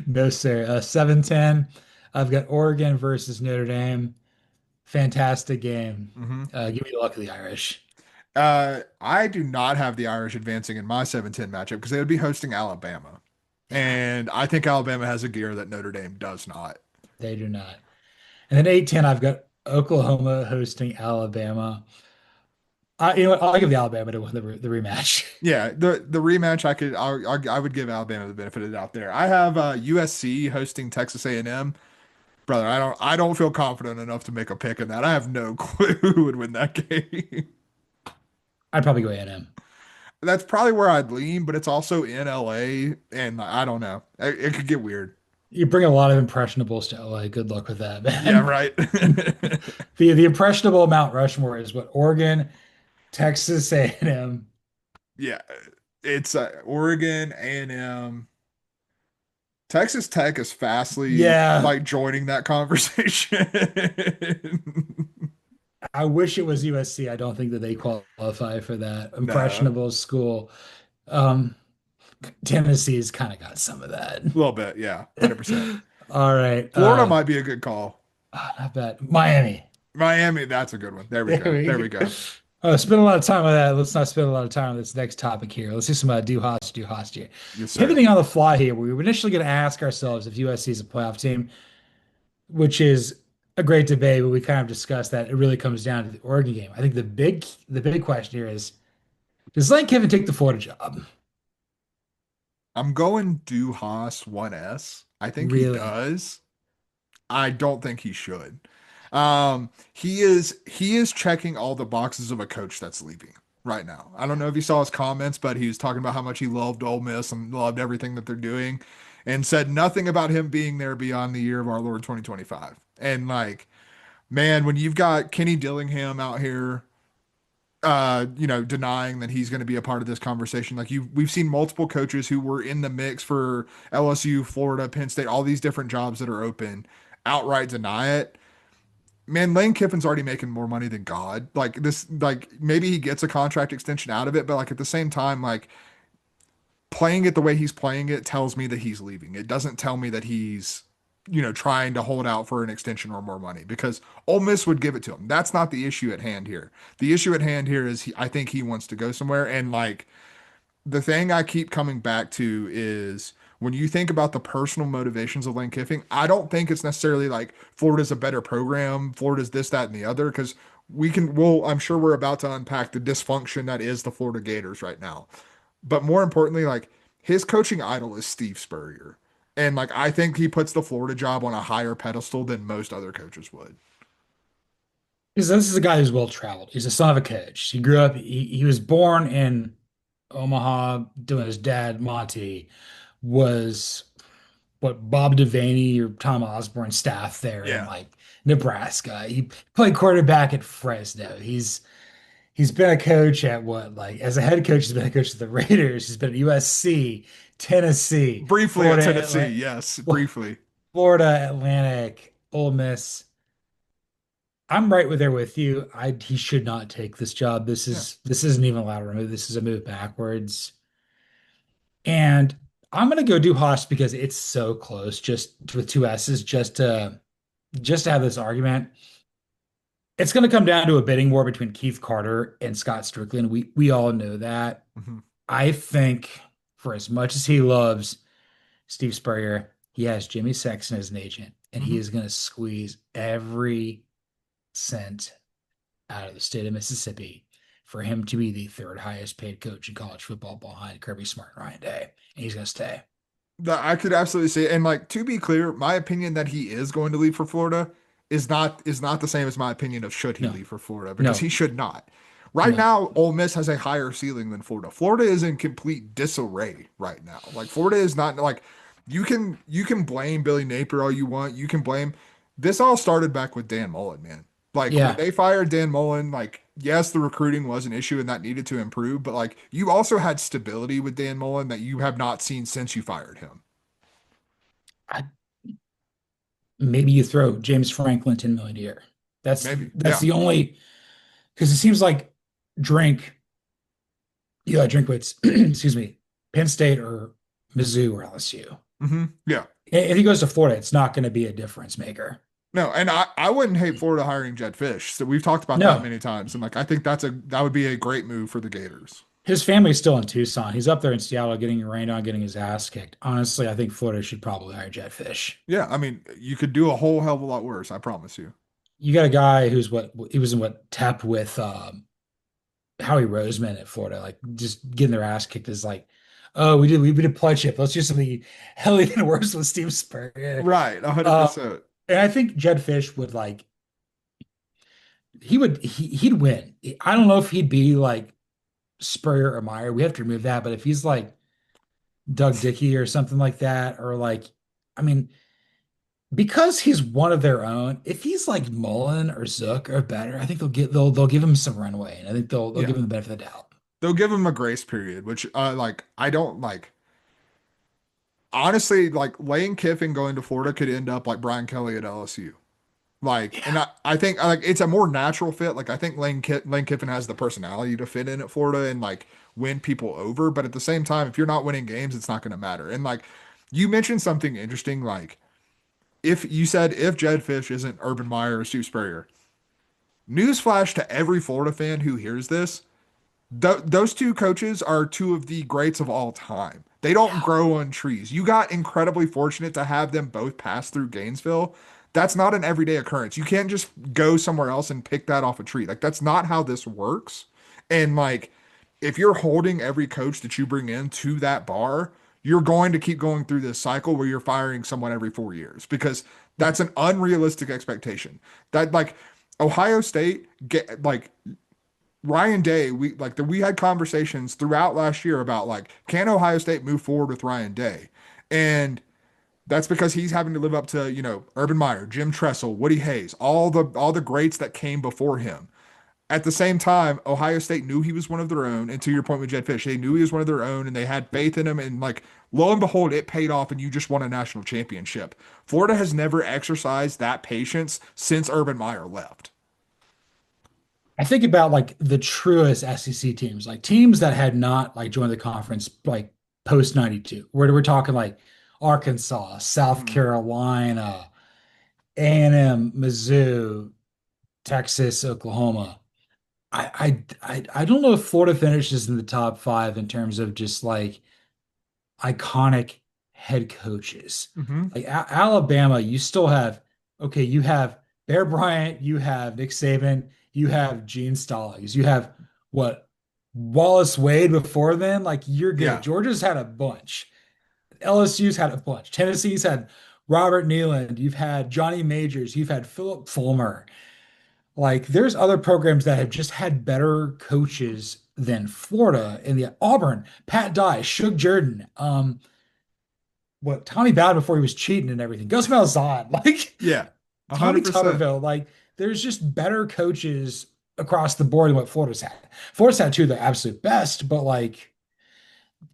No, sir. 7-10. I've got Oregon versus Notre Dame. Fantastic game.
Hmm.
Give me the luck of the Irish.
I do not have the Irish advancing in my 7-10 matchup because they would be hosting Alabama.
Yeah,
And I think Alabama has a gear that Notre Dame does not.
they do not. And then 8-10, I've got Oklahoma hosting Alabama. You know what? I'll give the Alabama to win the rematch.
Yeah, the rematch I would give Alabama the benefit of the doubt there. I have USC hosting Texas A&M. Brother, I don't feel confident enough to make a pick in that. I have no clue who would win that game.
I'd probably go A&M.
That's probably where I'd lean, but it's also in LA, and I don't know. It could get weird.
You bring a lot of impressionables to LA. Good luck with that,
Yeah,
man.
right.
The impressionable Mount Rushmore is what Oregon, Texas A&M.
Yeah, it's Oregon, A&M, Texas Tech is fastly
Yeah,
like joining that conversation.
I wish it was USC. I don't think that they qualify for that
No,
impressionable school. Um, Tennessee's kind of got some of that.
a little bit, yeah, 100%.
All right.
Florida might be a good call.
Not bad. Miami.
Miami, that's a good one. There we
There
go.
we
There we
go.
go.
Spend a lot of time on that. Let's not spend a lot of time on this next topic here. Let's do some do host here.
Yes, sir.
Pivoting on the fly here, we were initially going to ask ourselves if USC is a playoff team, which is a great debate, but we kind of discussed that it really comes down to the Oregon game. I think the big question here is, does Lane Kiffin take the Florida job?
I'm going Du Haas 1S. I think he
Really?
does. I don't think he should. He is checking all the boxes of a coach that's leaving right now. I don't know if you saw his comments, but he was talking about how much he loved Ole Miss and loved everything that they're doing, and said nothing about him being there beyond the year of our Lord 2025. And like man, when you've got Kenny Dillingham out here, denying that he's going to be a part of this conversation. Like we've seen multiple coaches who were in the mix for LSU, Florida, Penn State, all these different jobs that are open, outright deny it. Man, Lane Kiffin's already making more money than God. Like this, like maybe he gets a contract extension out of it, but like at the same time, like playing it the way he's playing it tells me that he's leaving. It doesn't tell me that he's, trying to hold out for an extension or more money because Ole Miss would give it to him. That's not the issue at hand here. The issue at hand here is I think he wants to go somewhere. And like the thing I keep coming back to is when you think about the personal motivations of Lane Kiffin, I don't think it's necessarily like Florida's a better program, Florida's this, that, and the other, because I'm sure we're about to unpack the dysfunction that is the Florida Gators right now. But more importantly, like his coaching idol is Steve Spurrier. And like I think he puts the Florida job on a higher pedestal than most other coaches would.
Because this is a guy who's well traveled. He's a son of a coach. He grew up, he was born in Omaha, doing his dad, Monty, was what Bob Devaney or Tom Osborne's staff there in
Yeah.
like Nebraska. He played quarterback at Fresno. He's been a coach at what, like as a head coach, he's been a coach at the Raiders. He's been at USC, Tennessee,
Briefly at
Florida,
Tennessee, yes, briefly.
Florida Atlantic, Ole Miss. I'm right with there with you. He should not take this job.
Yeah.
This isn't even a lateral move. This is a move backwards. And I'm gonna go do Haas because it's so close, just with two S's, just to have this argument. It's gonna come down to a bidding war between Keith Carter and Scott Strickland. We all know that.
Mhm.
I think for as much as he loves Steve Spurrier, he has Jimmy Sexton as an agent, and he
Mhm.
is gonna squeeze every cent out of the state of Mississippi for him to be the third highest paid coach in college football behind Kirby Smart and Ryan Day. And he's going to stay.
That I could absolutely see. And like to be clear, my opinion that he is going to leave for Florida is not the same as my opinion of should he
No,
leave for Florida because
no,
he should not. Right
no.
now, Ole Miss has a higher ceiling than Florida. Florida is in complete disarray right now. Like Florida is not like you can blame Billy Napier all you want. You can blame this all started back with Dan Mullen, man. Like when
Yeah.
they fired Dan Mullen, like yes, the recruiting was an issue and that needed to improve, but like you also had stability with Dan Mullen that you have not seen since you fired him.
I, maybe you throw James Franklin 10 million a year.
Maybe.
That's
Yeah.
the only because it seems like drink, Eli Drinkwitz, excuse me, Penn State or Mizzou or LSU.
Yeah.
If he goes to Florida, it's not going to be a difference maker.
No, and I wouldn't hate Florida hiring Jed Fish. So we've talked about that
No,
many times. And like I think that would be a great move for the Gators.
his family's still in Tucson. He's up there in Seattle getting rained on, getting his ass kicked. Honestly, I think Florida should probably hire Jetfish.
Yeah, I mean, you could do a whole hell of a lot worse, I promise you.
You got a guy who's what he was in what tap with Howie Roseman at Florida, like just getting their ass kicked is like, oh, we did play chip. Let's do something hell even worse with Steve Spurrier.
Right,
Uh,
100%.
and I think Jed Fish would like he'd win. I don't know if he'd be like Spurrier or Meyer. We have to remove that, but if he's like Doug Dickey or something like that, or like, I mean, because he's one of their own, if he's like Mullen or Zook or better, I think they'll give him some runway, and I think they'll
Yeah.
give him the benefit of the doubt.
They'll give him a grace period, which like I don't like. Honestly, like Lane Kiffin going to Florida could end up like Brian Kelly at LSU. Like, and
Yeah,
I think like it's a more natural fit. Like, I think Lane Kiffin has the personality to fit in at Florida and like win people over. But at the same time, if you're not winning games, it's not going to matter. And like, you mentioned something interesting. Like, if you said if Jed Fish isn't Urban Meyer or Steve Spurrier, newsflash to every Florida fan who hears this, those two coaches are two of the greats of all time. They don't
yeah.
grow on trees. You got incredibly fortunate to have them both pass through Gainesville. That's not an everyday occurrence. You can't just go somewhere else and pick that off a tree. Like that's not how this works. And like if you're holding every coach that you bring in to that bar, you're going to keep going through this cycle where you're firing someone every 4 years because that's an unrealistic expectation. That like Ohio State get like Ryan Day, we had conversations throughout last year about like can Ohio State move forward with Ryan Day, and That's because he's having to live up to, Urban Meyer, Jim Tressel, Woody Hayes, all the greats that came before him. At the same time, Ohio State knew he was one of their own. And to your point with Jed Fish, they knew he was one of their own and they had faith in him. And like, lo and behold, it paid off and you just won a national championship. Florida has never exercised that patience since Urban Meyer left.
I think about like the truest SEC teams, like teams that had not like joined the conference like post 92. Where we're talking like Arkansas, South
Mhm.
Carolina, A&M, Mizzou, Texas, Oklahoma. I don't know if Florida finishes in the top five in terms of just like iconic head coaches.
Mhm.
Like Alabama, you still have, okay, you have Bear Bryant, you have Nick Saban, you have Gene Stallings, you have what, Wallace Wade before then. Like you're good.
Yeah.
Georgia's had a bunch. LSU's had a bunch. Tennessee's had Robert Nealand. You've had Johnny Majors. You've had Philip Fulmer. Like there's other programs that have just had better coaches than Florida in the Auburn, Pat Dye, Shug Jordan, what Tommy Bowden before he was cheating and everything. Gus Malzahn, like
Yeah.
Tommy
100%.
Tuberville, like there's just better coaches across the board than what Florida's had. Florida's had two of the absolute best, but like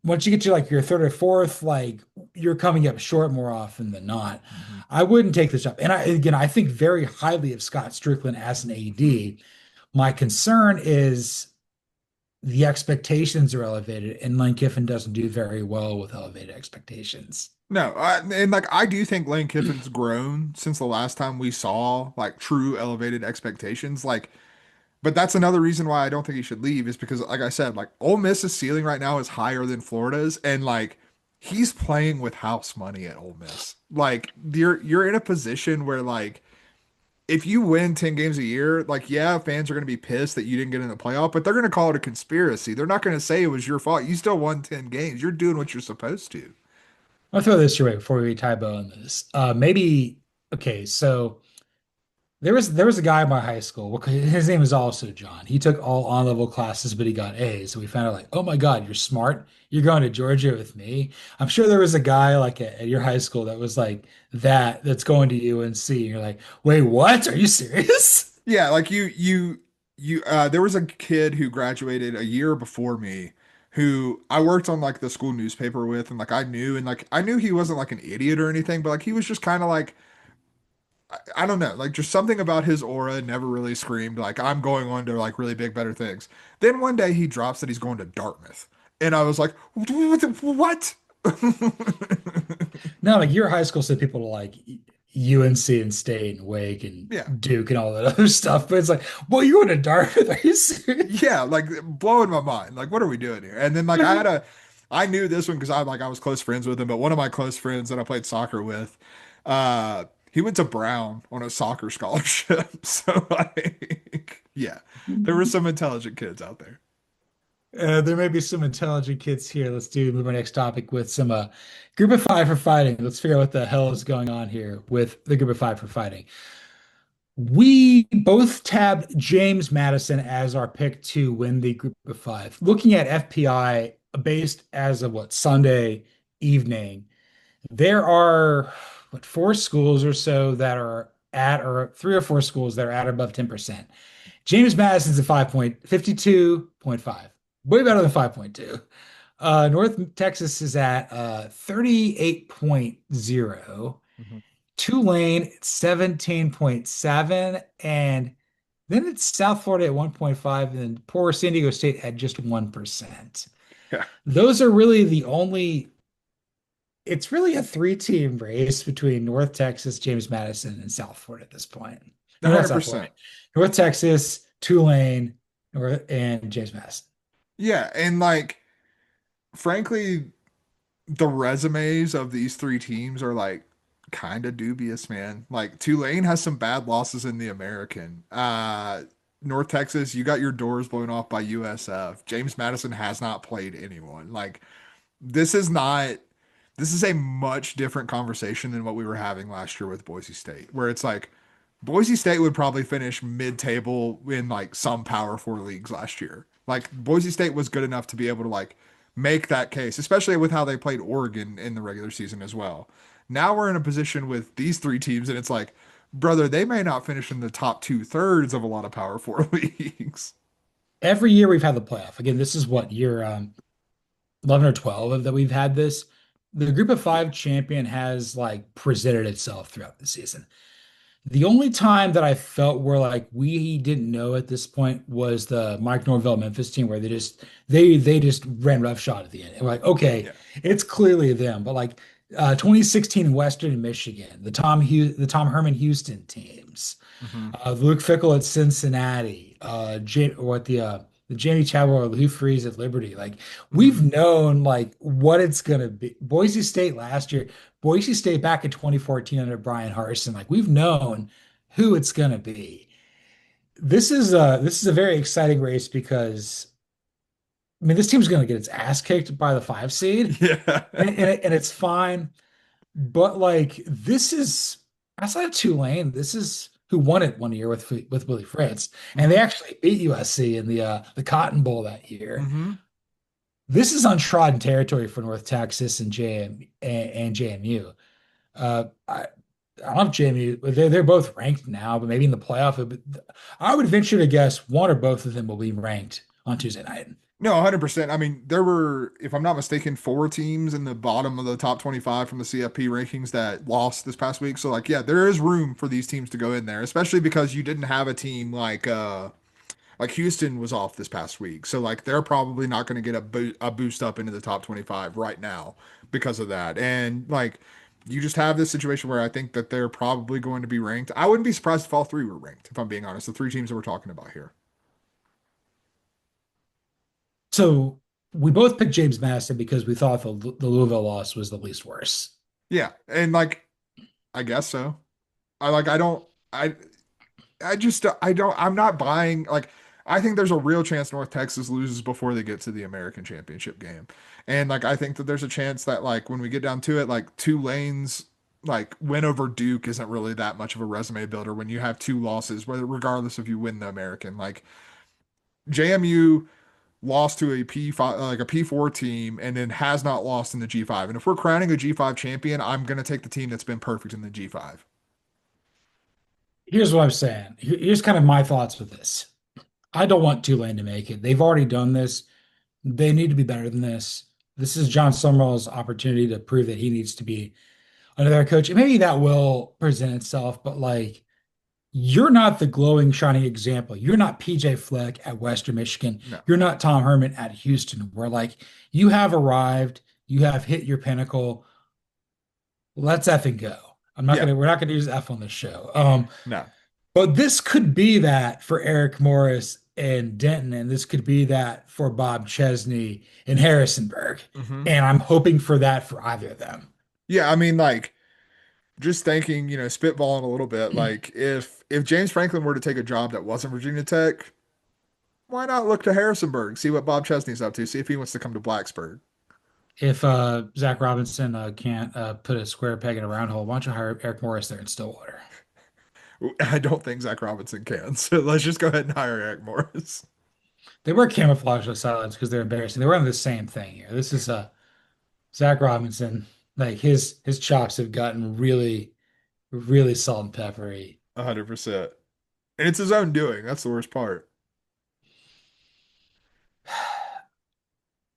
once you get to like your third or fourth, like you're coming up short more often than not.
Mhm.
I wouldn't take this up. And I think very highly of Scott Strickland as an AD. My concern is the expectations are elevated, and Lane Kiffin doesn't do very well with elevated expectations.
No, and like I do think Lane Kiffin's grown since the last time we saw like true elevated expectations. Like, but that's another reason why I don't think he should leave is because, like I said, like Ole Miss's ceiling right now is higher than Florida's, and like he's playing with house money at Ole Miss. Like you're in a position where like if you win 10 games a year, like yeah, fans are going to be pissed that you didn't get in the playoff, but they're going to call it a conspiracy. They're not going to say it was your fault. You still won 10 games. You're doing what you're supposed to.
I'll throw this your way before we tie bow on this. Maybe okay, so there was a guy in my high school. His name is also John. He took all on-level classes, but he got A's. So we found out like, oh my God, you're smart. You're going to Georgia with me. I'm sure there was a guy like at your high school that was like that's going to UNC. And you're like, wait, what? Are you serious?
Yeah, like there was a kid who graduated a year before me who I worked on like the school newspaper with and like I knew he wasn't like an idiot or anything, but like he was just kind of like I don't know, like just something about his aura never really screamed like I'm going on to like really big better things. Then one day he drops that he's going to Dartmouth. And I was like, what?
No, like your high school said people to like UNC and State and Wake and
Yeah.
Duke and all that other stuff. But it's like, well, you went to Dartmouth. Are you serious?
Yeah, like blowing my mind. Like, what are we doing here? And then like I knew this one because I was close friends with him, but one of my close friends that I played soccer with, he went to Brown on a soccer scholarship. So like, yeah, there were some intelligent kids out there.
There may be some intelligent kids here. Let's move our next topic with some group of five for fighting. Let's figure out what the hell is going on here with the group of five for fighting. We both tabbed James Madison as our pick to win the group of five. Looking at FPI based as of what Sunday evening, there are what four schools or so that are at, or three or four schools that are at or above 10%. James Madison's at 5.52.5, way better than 5.2. North Texas is at 38.0.
Mhm.
Tulane 17.7, and then it's South Florida at 1.5, and then poor San Diego State at just 1%.
Yeah,
Those are really the only, it's really a three-team race between North Texas, James Madison, and South Florida at this point. No, not South Florida.
100%.
North Texas, Tulane, and James Madison.
Yeah, and like, frankly, the resumes of these three teams are like kind of dubious, man. Like Tulane has some bad losses in the American. North Texas, you got your doors blown off by USF. James Madison has not played anyone. Like this is not this is a much different conversation than what we were having last year with Boise State, where it's like Boise State would probably finish mid-table in like some Power Four leagues last year. Like Boise State was good enough to be able to like make that case, especially with how they played Oregon in the regular season as well. Now we're in a position with these three teams, and it's like, brother, they may not finish in the top two-thirds of a lot of Power Four leagues.
Every year we've had the playoff. Again, this is what year 11 or 12 that we've had this. The group of five champion has like presented itself throughout the season. The only time that I felt where like we didn't know at this point was the Mike Norvell Memphis team where they just ran roughshod at the end. And we're like, okay,
Yeah.
it's clearly them. But like 2016 Western Michigan, the Tom Herman Houston teams,
Hmm.
Luke Fickle at Cincinnati, the Jamie Chadwell or Hugh Freeze at Liberty. Like we've
Hmm.
known like what it's gonna be. Boise State last year, Boise State back in 2014 under Brian Harsin. Like we've known who it's gonna be. This is a very exciting race because I mean this team's gonna get its ass kicked by the five seed,
Yeah.
and it's fine. But like this is outside of Tulane, this is who won it one year with Willie Fritz, and they
Hmm.
actually beat USC in the Cotton Bowl that year.
Hmm.
This is untrodden territory for North Texas and JMU. I love JMU. They're both ranked now, but maybe in the playoff, I would venture to guess one or both of them will be ranked on Tuesday night.
No, 100%. I mean, there were, if I'm not mistaken, four teams in the bottom of the top 25 from the CFP rankings that lost this past week. So, like, yeah, there is room for these teams to go in there, especially because you didn't have a team like Houston was off this past week. So, like, they're probably not going to get a boost up into the top 25 right now because of that. And, like, you just have this situation where I think that they're probably going to be ranked. I wouldn't be surprised if all three were ranked, if I'm being honest, the three teams that we're talking about here.
So we both picked James Madison because we thought the Louisville loss was the least worst.
Yeah. And, like, I guess so. I don't I'm not buying like I think there's a real chance North Texas loses before they get to the American Championship game. And like I think that there's a chance that like when we get down to it, like Tulane's like win over Duke isn't really that much of a resume builder when you have two losses, whether regardless if you win the American. Like JMU lost to a P5 like a P4 team and then has not lost in the G5. And if we're crowning a G5 champion, I'm gonna take the team that's been perfect in the G5.
Here's what I'm saying. Here's kind of my thoughts with this. I don't want Tulane to make it. They've already done this. They need to be better than this. This is John Summerall's opportunity to prove that he needs to be another coach. And maybe that will present itself, but like you're not the glowing, shining example. You're not PJ Fleck at Western Michigan.
No.
You're not Tom Herman at Houston, where like you have arrived, you have hit your pinnacle. Let's effing go.
Yeah.
We're not gonna use F on this show.
No.
But this could be that for Eric Morris and Denton, and this could be that for Bob Chesney and Harrisonburg.
Hmm.
And I'm hoping for that for either of them.
Yeah, I mean, like, just thinking, spitballing a little bit, like, if James Franklin were to take a job that wasn't Virginia Tech, why not look to Harrisonburg, see what Bob Chesney's up to, see if he wants to come to Blacksburg.
If Zach Robinson can't put a square peg in a round hole, why don't you hire Eric Morris there in Stillwater?
I don't think Zach Robinson can, so let's just go ahead and hire Eric Morris.
They wear camouflage with sidelines because they're embarrassing. They were on the same thing here. This is Zach Robinson. Like his chops have gotten really, really salt and peppery.
100%. And it's his own doing. That's the worst part.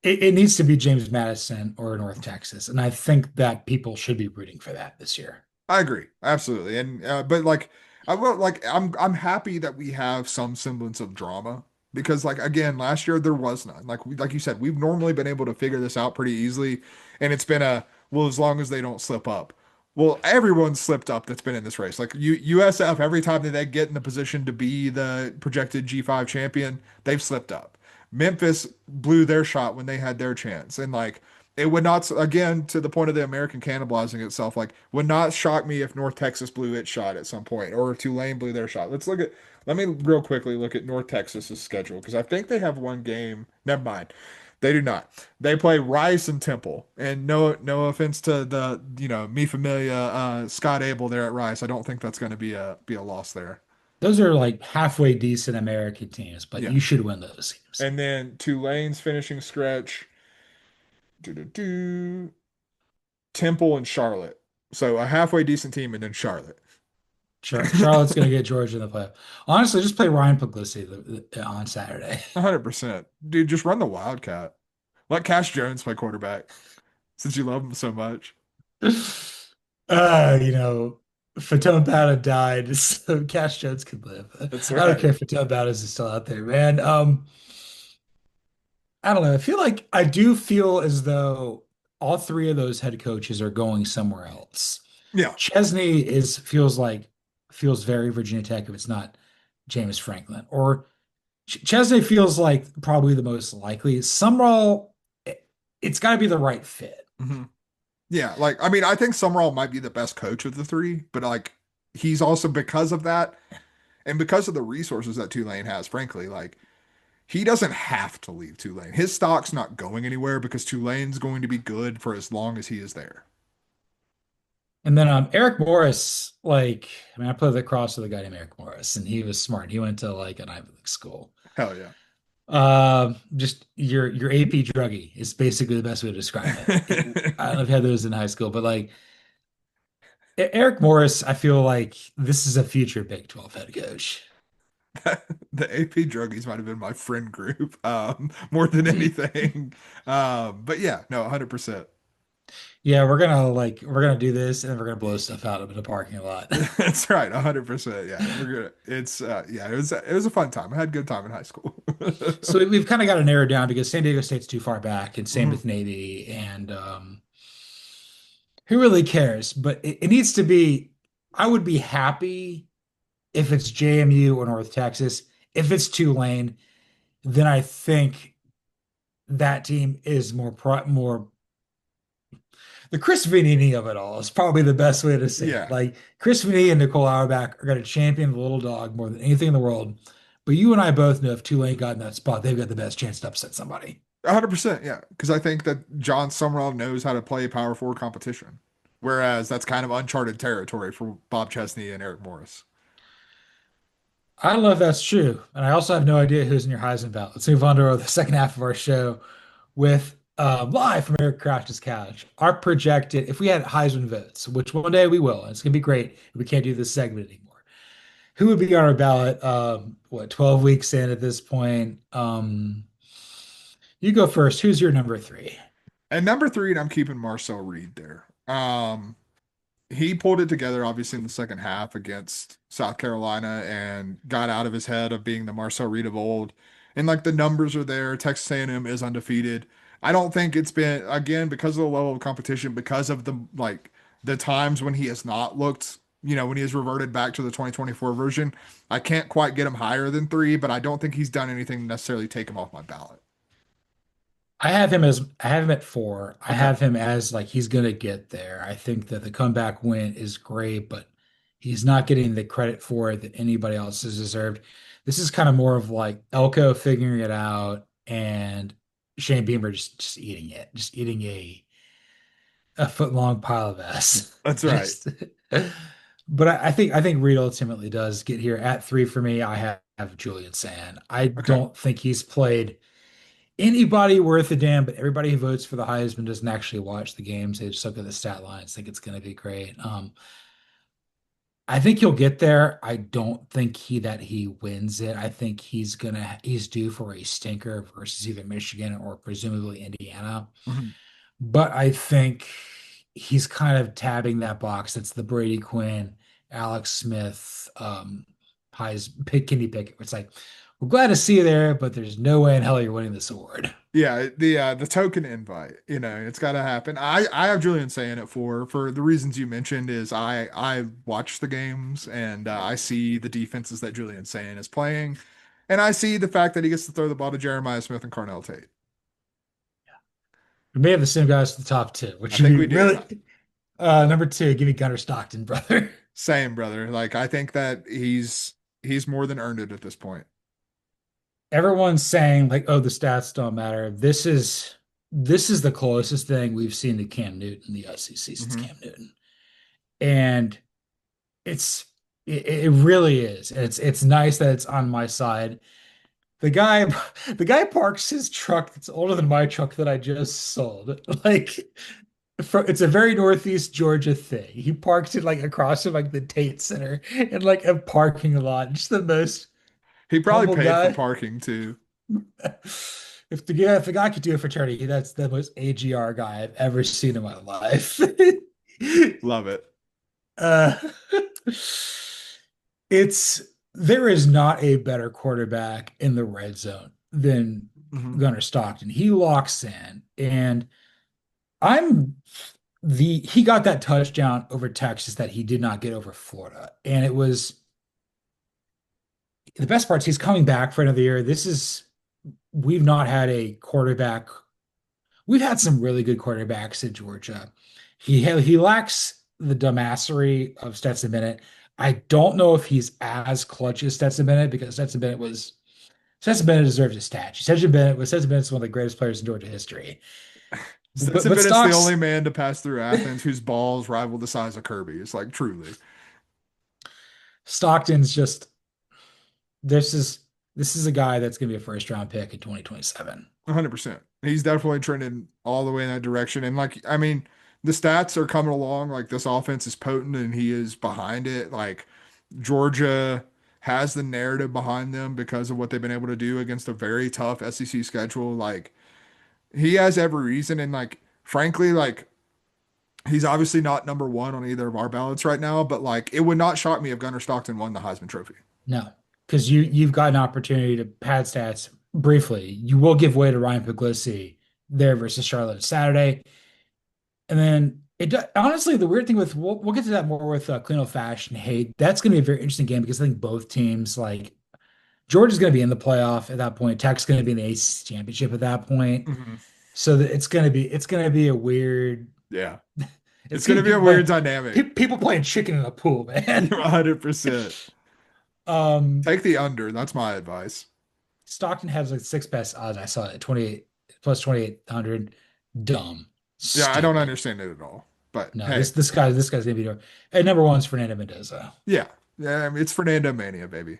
It needs to be James Madison or North Texas, and I think that people should be rooting for that this year.
I agree, absolutely, and but like I will like I'm happy that we have some semblance of drama because like again last year there was none. Like you said, we've normally been able to figure this out pretty easily, and it's been a well as long as they don't slip up. Well, everyone's slipped up that's been in this race. Like USF, every time that they get in the position to be the projected G5 champion, they've slipped up. Memphis blew their shot when they had their chance, and like it would not, again, to the point of the American cannibalizing itself, like, would not shock me if North Texas blew its shot at some point or if Tulane blew their shot. Let me real quickly look at North Texas's schedule because I think they have one game. Never mind. They do not. They play Rice and Temple. And no offense to the, me familia, Scott Abel there at Rice. I don't think that's going to be a loss there.
Those are like halfway decent American teams, but
Yeah.
you should win those teams.
And then Tulane's finishing stretch. Do, do, do. Temple and Charlotte. So a halfway decent team and then Charlotte.
Charlotte's going to get Georgia in the playoff. Honestly, just play Ryan Puglisi on Saturday.
100%. Dude, just run the Wildcat. Let Cash Jones play quarterback since you love him so much.
You know, Fatone Bata died, so Cash Jones could live.
That's
I don't
right.
care if Fatone Bata is still out there, man. I don't know. I feel like I do feel as though all three of those head coaches are going somewhere else.
Yeah.
Chesney feels very Virginia Tech if it's not James Franklin, or Chesney feels like probably the most likely. Summerall, it's got to be the right fit.
hmm Yeah. Like, I mean, I think Summerall might be the best coach of the three, but like, he's also because of that and because of the resources that Tulane has, frankly, like, he doesn't have to leave Tulane. His stock's not going anywhere because Tulane's going to be good for as long as he is there.
And then Eric Morris, like, I mean, I played lacrosse with a guy named Eric Morris, and he was smart. He went to like an Ivy League school.
Hell yeah.
Just your AP druggie is basically the best way to describe it. I don't know if you had those in high school, but like Eric Morris, I feel like this is a future Big 12 head coach.
The AP druggies might have been my friend group, more than anything. But yeah, no, 100%.
Yeah, we're gonna do this and then we're gonna blow stuff out of the parking lot.
That's right, 100%. Yeah, we're good. It's yeah, it was a fun time. I had a good time in high school.
So we've kind of got to narrow down because San Diego State's too far back, and same
Mhm.
with Navy, and who really cares? But it needs to be. I would be happy if it's JMU or North Texas. If it's Tulane, then I think that team is more the Chris Vanini of it all is probably the best way to say it.
Yeah,
Like Chris Vanini and Nicole Auerbach are going to champion the little dog more than anything in the world. But you and I both know if Tulane got in that spot, they've got the best chance to upset somebody.
100%. Yeah, because I think that John Summerall knows how to play Power Four competition, whereas that's kind of uncharted territory for Bob Chesney and Eric Morris.
I don't know if that's true. And I also have no idea who's in your Heisman ballot. Let's move on to the second half of our show with live from Eric Crouch's couch. Our projected, if we had Heisman votes, which one day we will, and it's going to be great if we can't do this segment anymore. Who would be on our ballot? 12 weeks in at this point? You go first. Who's your number three?
And number three, and I'm keeping Marcel Reed there. He pulled it together obviously in the second half against South Carolina and got out of his head of being the Marcel Reed of old. And like the numbers are there. Texas A&M is undefeated. I don't think it's been again because of the level of competition, because of the times when he has not looked, when he has reverted back to the 2024 version. I can't quite get him higher than three, but I don't think he's done anything to necessarily take him off my ballot.
I have him at four. I
Okay.
have him as like he's gonna get there. I think that the comeback win is great, but he's not getting the credit for it that anybody else has deserved. This is kind of more of like Elko figuring it out and Shane Beamer just eating it, just eating a foot long pile of ass.
That's right.
Just but I think Reed ultimately does get here at three for me. I have Julian Sand. I
Okay.
don't think he's played anybody worth a damn, but everybody who votes for the Heisman doesn't actually watch the games. They just look at the stat lines, think it's going to be great. I think he'll get there. I don't think he wins it. I think he's due for a stinker versus either Michigan or presumably Indiana.
Mhm.
But I think he's kind of tabbing that box. That's the Brady Quinn, Alex Smith, Kenny Pickett. It's like we're glad to see you there, but there's no way in hell you're winning this award.
Yeah, the token invite, it's got to happen. I have Julian saying it for the reasons you mentioned is I watch the games and I see the defenses that Julian saying is playing, and I see the fact that he gets to throw the ball to Jeremiah Smith and Carnell Tate.
We may have the same guys at the top two,
I
which would
think
be
we do.
really number two. Give me Gunnar Stockton, brother.
Same, brother. Like I think that he's more than earned it at this point.
Everyone's saying like, "Oh, the stats don't matter." This is the closest thing we've seen to Cam Newton in the SEC since
hmm
Cam Newton, and it's it really is. It's nice that it's on my side. The guy the guy parks his truck that's older than my truck that I just sold. Like It's a very Northeast Georgia thing. He parked it like across from like the Tate Center in like a parking lot. Just the most
He probably
humble
paid for
guy.
parking too.
If the guy could do it for charity, that's the most AGR guy I've ever seen in my life.
Love it.
uh, it's there is not a better quarterback in the red zone than
Mhm.
Gunnar Stockton. He locks in, and I'm he got that touchdown over Texas that he did not get over Florida. And it was the best part is he's coming back for another year. We've not had a quarterback. We've had some really good quarterbacks in Georgia. He lacks the dumbassery of Stetson Bennett. I don't know if he's as clutch as Stetson Bennett because Stetson Bennett deserves a statue. Stetson Bennett's one of the greatest players in Georgia history.
Stetson
But
Bennett's the only
Stocks
man to pass through Athens whose balls rival the size of Kirby's. Like truly,
Stockton's just this is this is a guy that's going to be a first round pick in 2027.
100%. He's definitely trending all the way in that direction. And like, I mean, the stats are coming along. Like this offense is potent, and he is behind it. Like Georgia has the narrative behind them because of what they've been able to do against a very tough SEC schedule. Like he has every reason, and like frankly, like he's obviously not number one on either of our ballots right now, but like it would not shock me if Gunnar Stockton won the Heisman Trophy.
No, because you've got an opportunity to pad stats briefly. You will give way to Ryan Puglisi there versus Charlotte Saturday, and then honestly the weird thing with we'll get to that more with clean old fashion hate. That's going to be a very interesting game because I think both teams like Georgia's going to be in the playoff at that point. Tech's going to be in the ACC championship at that point.
Hmm.
So that it's going to be a weird.
Yeah,
It's
it's going
going
to
to
be a
people
weird
playing
dynamic.
people playing chicken in a pool, man.
100%.
Um,
Take the under. That's my advice.
Stockton has like sixth best odds. I saw it 28 plus 2,800. Dumb,
Yeah, I don't
stupid.
understand it at all. But
No,
hey,
this guy's gonna be there. And number one's Fernando Mendoza.
yeah, yeah, I mean, it's Fernando Mania, baby.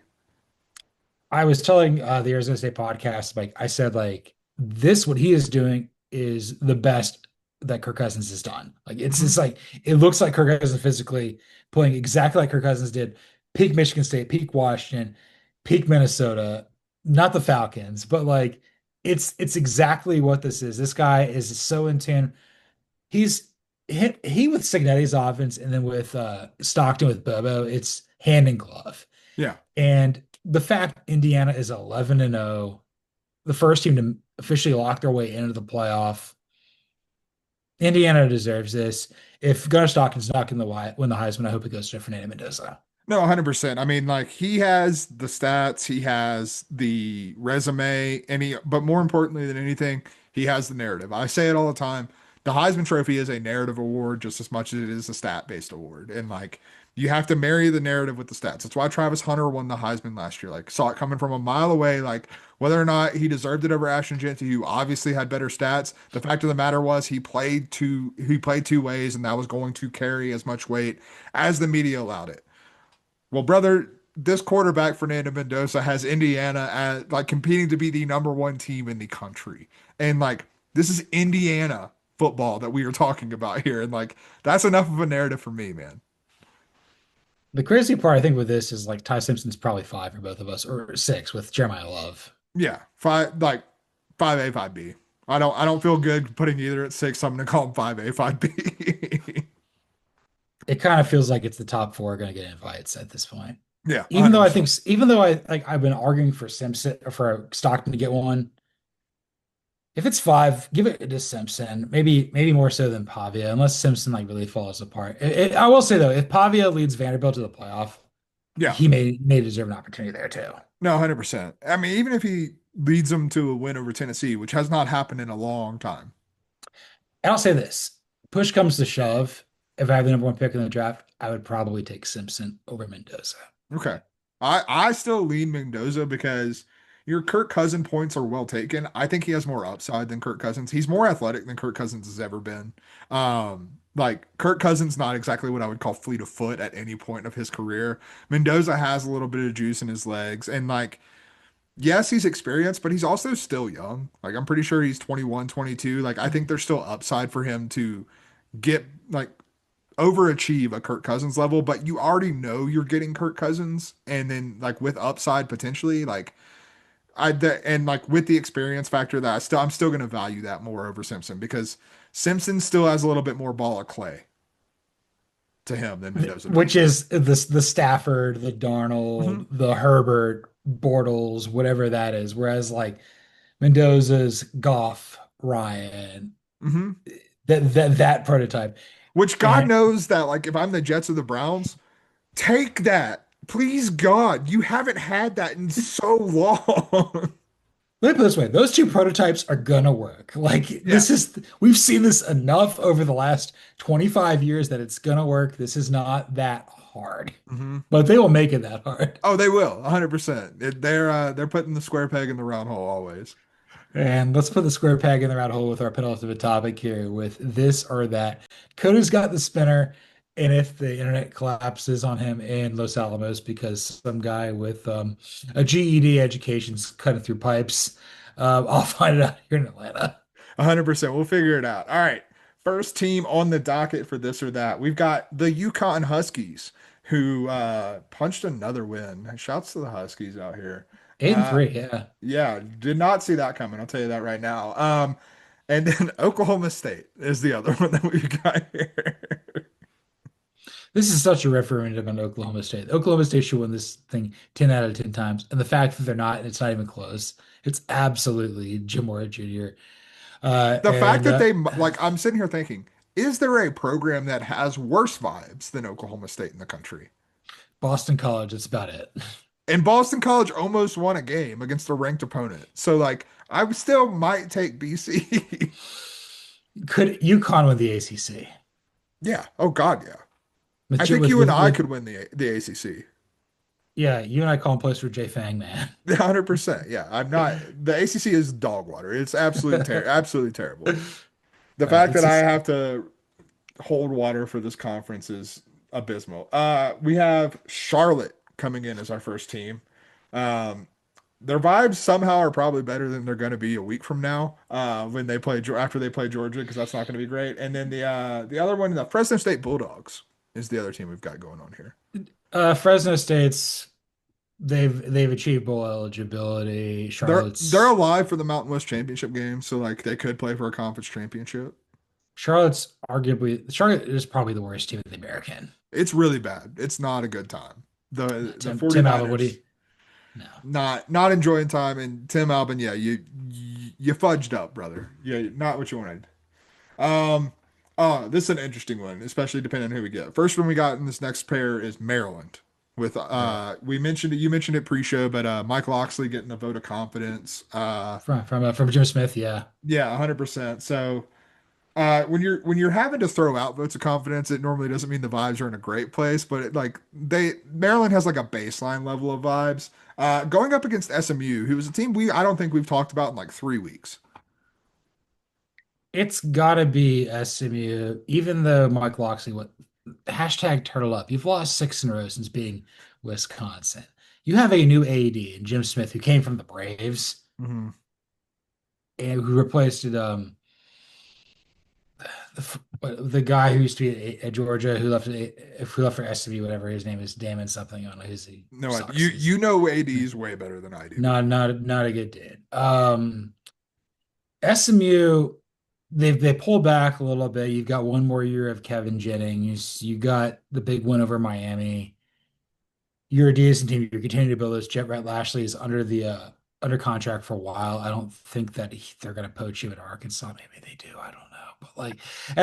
I was telling the Arizona State podcast, like I said, like this, what he is doing is the best that Kirk Cousins has done. Like it's
Mhm.
just like it looks like Kirk Cousins physically playing exactly like Kirk Cousins did, peak Michigan State, peak Washington, peak Minnesota, not the Falcons, but like it's exactly what this is. This guy is so in tune. He's he with Signetti's offense and then with Stockton with Bobo, it's hand in glove.
Yeah.
And the fact Indiana is 11 and 0, the first team to officially lock their way into the playoff. Indiana deserves this. If Gunnar Stockton's not going to win the Heisman, I hope it goes to Fernando Mendoza.
No, 100%. I mean, like he has the stats, he has the resume, and but more importantly than anything, he has the narrative. I say it all the time. The Heisman Trophy is a narrative award just as much as it is a stat-based award. And like you have to marry the narrative with the stats. That's why Travis Hunter won the Heisman last year. Like saw it coming from a mile away. Like whether or not he deserved it over Ashton Jeanty, who obviously had better stats, the fact of the matter was he played two ways, and that was going to carry as much weight as the media allowed it. Well, brother, this quarterback Fernando Mendoza has Indiana at like competing to be the number one team in the country. And like this is Indiana football that we are talking about here. And like that's enough of a narrative for me, man.
The crazy part, I think, with this is like Ty Simpson's probably five for both of us, or six with Jeremiah Love.
Yeah. Five A, five B. I don't feel good putting either at six. So I'm gonna call him 5A, 5B.
It kind of feels like it's the top four going to get invites at this point.
Yeah, 100%.
Even though I've been arguing for Simpson or for Stockton to get one, if it's five, give it to Simpson. Maybe more so than Pavia, unless Simpson like really falls apart. I will say though, if Pavia leads Vanderbilt to the playoff,
Yeah.
he may deserve an opportunity there too.
No, 100%. I mean, even if he leads them to a win over Tennessee, which has not happened in a long time.
And I'll say this: push comes to shove, if I have the number one pick in the draft, I would probably take Simpson over Mendoza.
Okay. I still lean Mendoza because your Kirk Cousin points are well taken. I think he has more upside than Kirk Cousins. He's more athletic than Kirk Cousins has ever been. Like Kirk Cousins, not exactly what I would call fleet of foot at any point of his career. Mendoza has a little bit of juice in his legs. And like, yes, he's experienced, but he's also still young. Like, I'm pretty sure he's 21, 22. Like, I think there's still upside for him to get like overachieve a Kirk Cousins level, but you already know you're getting Kirk Cousins, and then like with upside potentially, like and like with the experience factor that I'm still going to value that more over Simpson because Simpson still has a little bit more ball of clay to him than Mendoza
Which
does.
is the Stafford, the
Hmm.
Darnold, the Herbert, Bortles, whatever that is. Whereas like Mendoza's Goff, Ryan,
Hmm.
that prototype.
Which God
And
knows that like if I'm the Jets or the Browns, take that. Please God, you haven't had that in so long.
let me put it this way, those two prototypes are gonna work. Like
Yeah.
we've seen this enough over the last 25 years that it's gonna work. This is not that hard,
Hmm.
but they will make it that hard.
Oh, they will, 100%. They're putting the square peg in the round hole always.
And let's put the square peg in the round hole with our penultimate topic here with this or that. Cody's got the spinner, and if the internet collapses on him in Los Alamos because some guy with a GED education's cutting through pipes, I'll find it out here in Atlanta.
100%. We'll figure it out. All right. First team on the docket for this or that. We've got the Yukon Huskies who punched another win. Shouts to the Huskies out here.
Eight and
Uh
three, yeah.
yeah, did not see that coming. I'll tell you that right now. And then Oklahoma State is the other one that we've got here.
This is such a referendum on Oklahoma State. Oklahoma State should win this thing 10 out of 10 times. And the fact that they're not, and it's not even close. It's absolutely Jim Mora Jr.
The fact
And
that they like I'm sitting here thinking, is there a program that has worse vibes than Oklahoma State in the country?
Boston College, that's about it.
And Boston College almost won a game against a ranked opponent. So like I still might take BC.
Could UConn win the ACC?
Yeah. Oh God, yeah.
With
I think
with
you and
with
I
with
could win the ACC.
yeah, you and I call him plays for Jay Fang, man.
100%. Yeah. I'm not the ACC is dog water. It's absolutely terrible. The fact that I
It's
have to hold water for this conference is abysmal. We have Charlotte coming in as our first team. Um, their vibes somehow are probably better than they're going to be a week from now when they play after they play Georgia because that's not going to be great. And then the other one, the Fresno State Bulldogs, is the other team we've got going on here.
Fresno State's they've achieved bowl eligibility.
They're alive for the Mountain West Championship game, so like they could play for a conference championship.
Charlotte is probably the worst team in the American.
It's really bad. It's not a good time. The
Tim Alvin, what do
49ers
you no.
not enjoying time and Tim Albin, yeah, you fudged up, brother. Yeah, not what you wanted. Um, oh, this is an interesting one, especially depending on who we get. First one we got in this next pair is Maryland. With
Right.
we mentioned it, you mentioned it pre-show, but Mike Loxley getting the vote of confidence.
From Jim Smith, yeah.
Yeah, 100%. So when you're having to throw out votes of confidence, it normally doesn't mean the vibes are in a great place, but Maryland has like a baseline level of vibes. Going up against SMU, who was a team I don't think we've talked about in like 3 weeks.
It's gotta be SMU, even though Mike Locksley what hashtag turtle up. You've lost six in a row since being Wisconsin. You have a new AD in Jim Smith who came from the Braves
Hmm.
and who replaced it the guy who used to be at Georgia who left for SMU, whatever his name is, Damon something. I don't know who's he
No,
sucks.
you know AD is way better than I do.
Not a good dude. SMU they pull back a little bit. You've got one more year of Kevin Jennings. You got the big win over Miami. You're a decent team. You're continuing to build this. Jet Rat Lashley is under contract for a while. I don't think that they're going to poach him at Arkansas. Maybe they do. I don't know. But like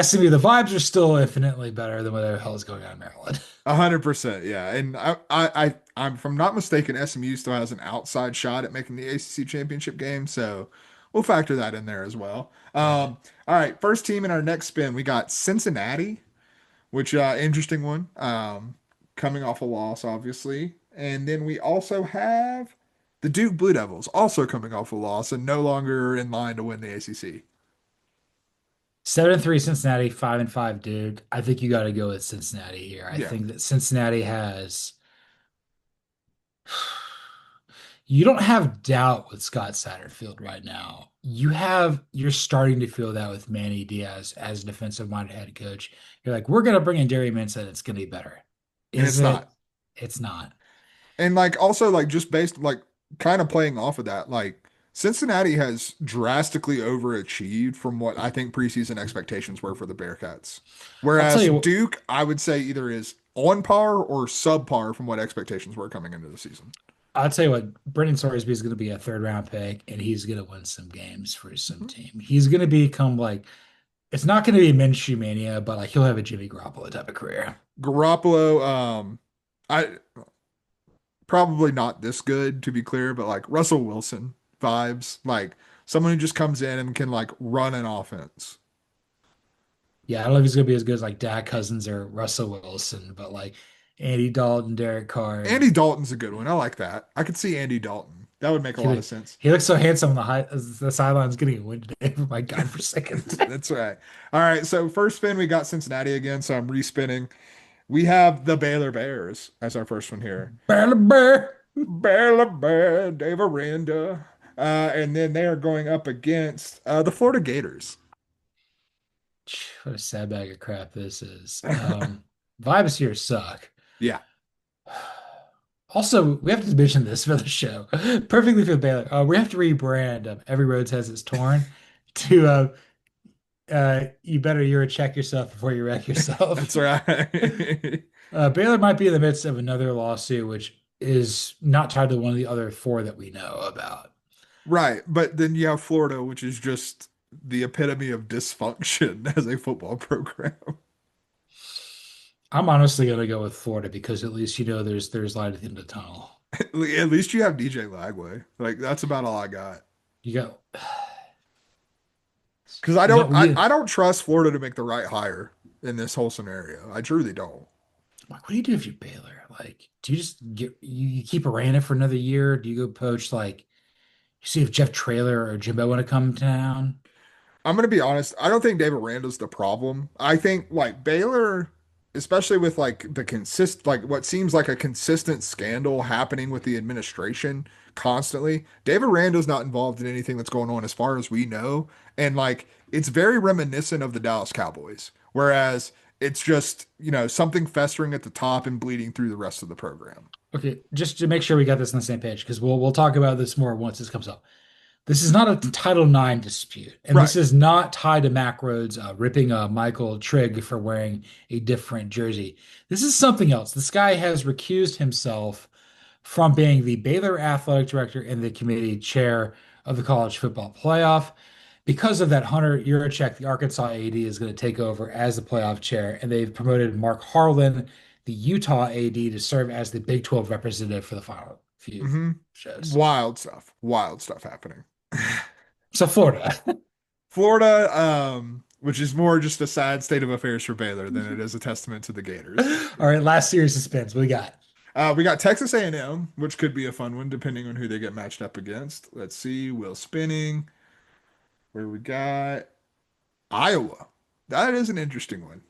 SMU, the vibes are still infinitely better than whatever the hell is going on in Maryland.
100%, yeah. And I'm if I'm not mistaken, SMU still has an outside shot at making the ACC championship game, so we'll factor that in there as well.
Right.
All right, first team in our next spin, we got Cincinnati, which interesting one. Coming off a loss, obviously, and then we also have the Duke Blue Devils, also coming off a loss and no longer in line to win the ACC.
7-3 Cincinnati, 5-5 Duke. I think you got to go with Cincinnati here. I
Yeah.
think that Cincinnati has You don't have doubt with Scott Satterfield right now. You're starting to feel that with Manny Diaz as a defensive-minded head coach. You're like, we're gonna bring in Darius Minson, it's gonna be better.
And
Is
it's
it?
not.
It's not.
And like also like just based like kind of playing off of that, like Cincinnati has drastically overachieved from what I think preseason expectations were for the Bearcats.
I'll tell
Whereas
you what,
Duke, I would say either is on par or subpar from what expectations were coming into the season.
I'll tell you what, Brendan Sorsby is gonna be a third round pick and he's gonna win some games for some
Mhm.
team. He's gonna become like it's not gonna be Minshew mania, but like he'll have a Jimmy Garoppolo type of career.
Garoppolo, I probably not this good to be clear, but like Russell Wilson vibes, like someone who just comes in and can like run an offense.
Yeah, I don't know if he's gonna be as good as like Dak Cousins or Russell Wilson, but like Andy Dalton, Derek Carr,
Andy Dalton's a good one. I like that. I could see Andy Dalton. That would make a
he
lot of
look,
sense.
he looks so handsome on the sidelines getting a win today for my God for a second.
That's right. All right. So first spin, we got Cincinnati again. So I'm respinning. We have the Baylor Bears as our first one here.
Bear, bear.
Baylor Bear, Dave Aranda. And then they are going up against the Florida Gators.
What a sad bag of crap this is. Vibes here suck.
Yeah.
Also, we have to mention this for the show. Perfectly for Baylor. We have to rebrand Every Road Says It's Torn to you better Euro check yourself before you wreck yourself.
That's right.
Baylor might be in the midst of another lawsuit, which is not tied to one of the other four that we know about.
Right. But then you have Florida, which is just the epitome of dysfunction as a football program.
I'm honestly gonna go with Florida because at least you know there's light at the end of the tunnel.
At least you have DJ Lagway. Like that's about all I got.
You got
Because I
you
don't
got
I,
we
I don't trust Florida to make the right hire in this whole scenario. I truly don't.
like what do you do if you're Baylor? Like, do you just you keep Aranda for another year? Do you go poach like you see if Jeff Traylor or Jimbo want to come to town?
I'm gonna be honest. I don't think David Randa's the problem. I think like Baylor, especially with like the consist like what seems like a consistent scandal happening with the administration constantly. David Randa's not involved in anything that's going on as far as we know, and like it's very reminiscent of the Dallas Cowboys. Whereas it's just something festering at the top and bleeding through the rest of the program.
Okay, just to make sure we got this on the same page, because we'll talk about this more once this comes up. This is not a Title IX dispute, and this
Right.
is not tied to Mack Rhodes ripping Michael Trigg for wearing a different jersey. This is something else. This guy has recused himself from being the Baylor athletic director and the committee chair of the college football playoff. Because of that, Hunter Yurachek, the Arkansas AD, is going to take over as the playoff chair, and they've promoted Mark Harlan, the Utah AD, to serve as the Big 12 representative for the final few
hmm
shows.
Wild stuff. Wild stuff happening.
So Florida.
Florida, which is more just a sad state of affairs for Baylor than it is a testament to the Gators.
All right, last series suspense. What we got?
We got Texas A&M, which could be a fun one depending on who they get matched up against. Let's see, Will spinning. Where we got Iowa. That is an interesting one.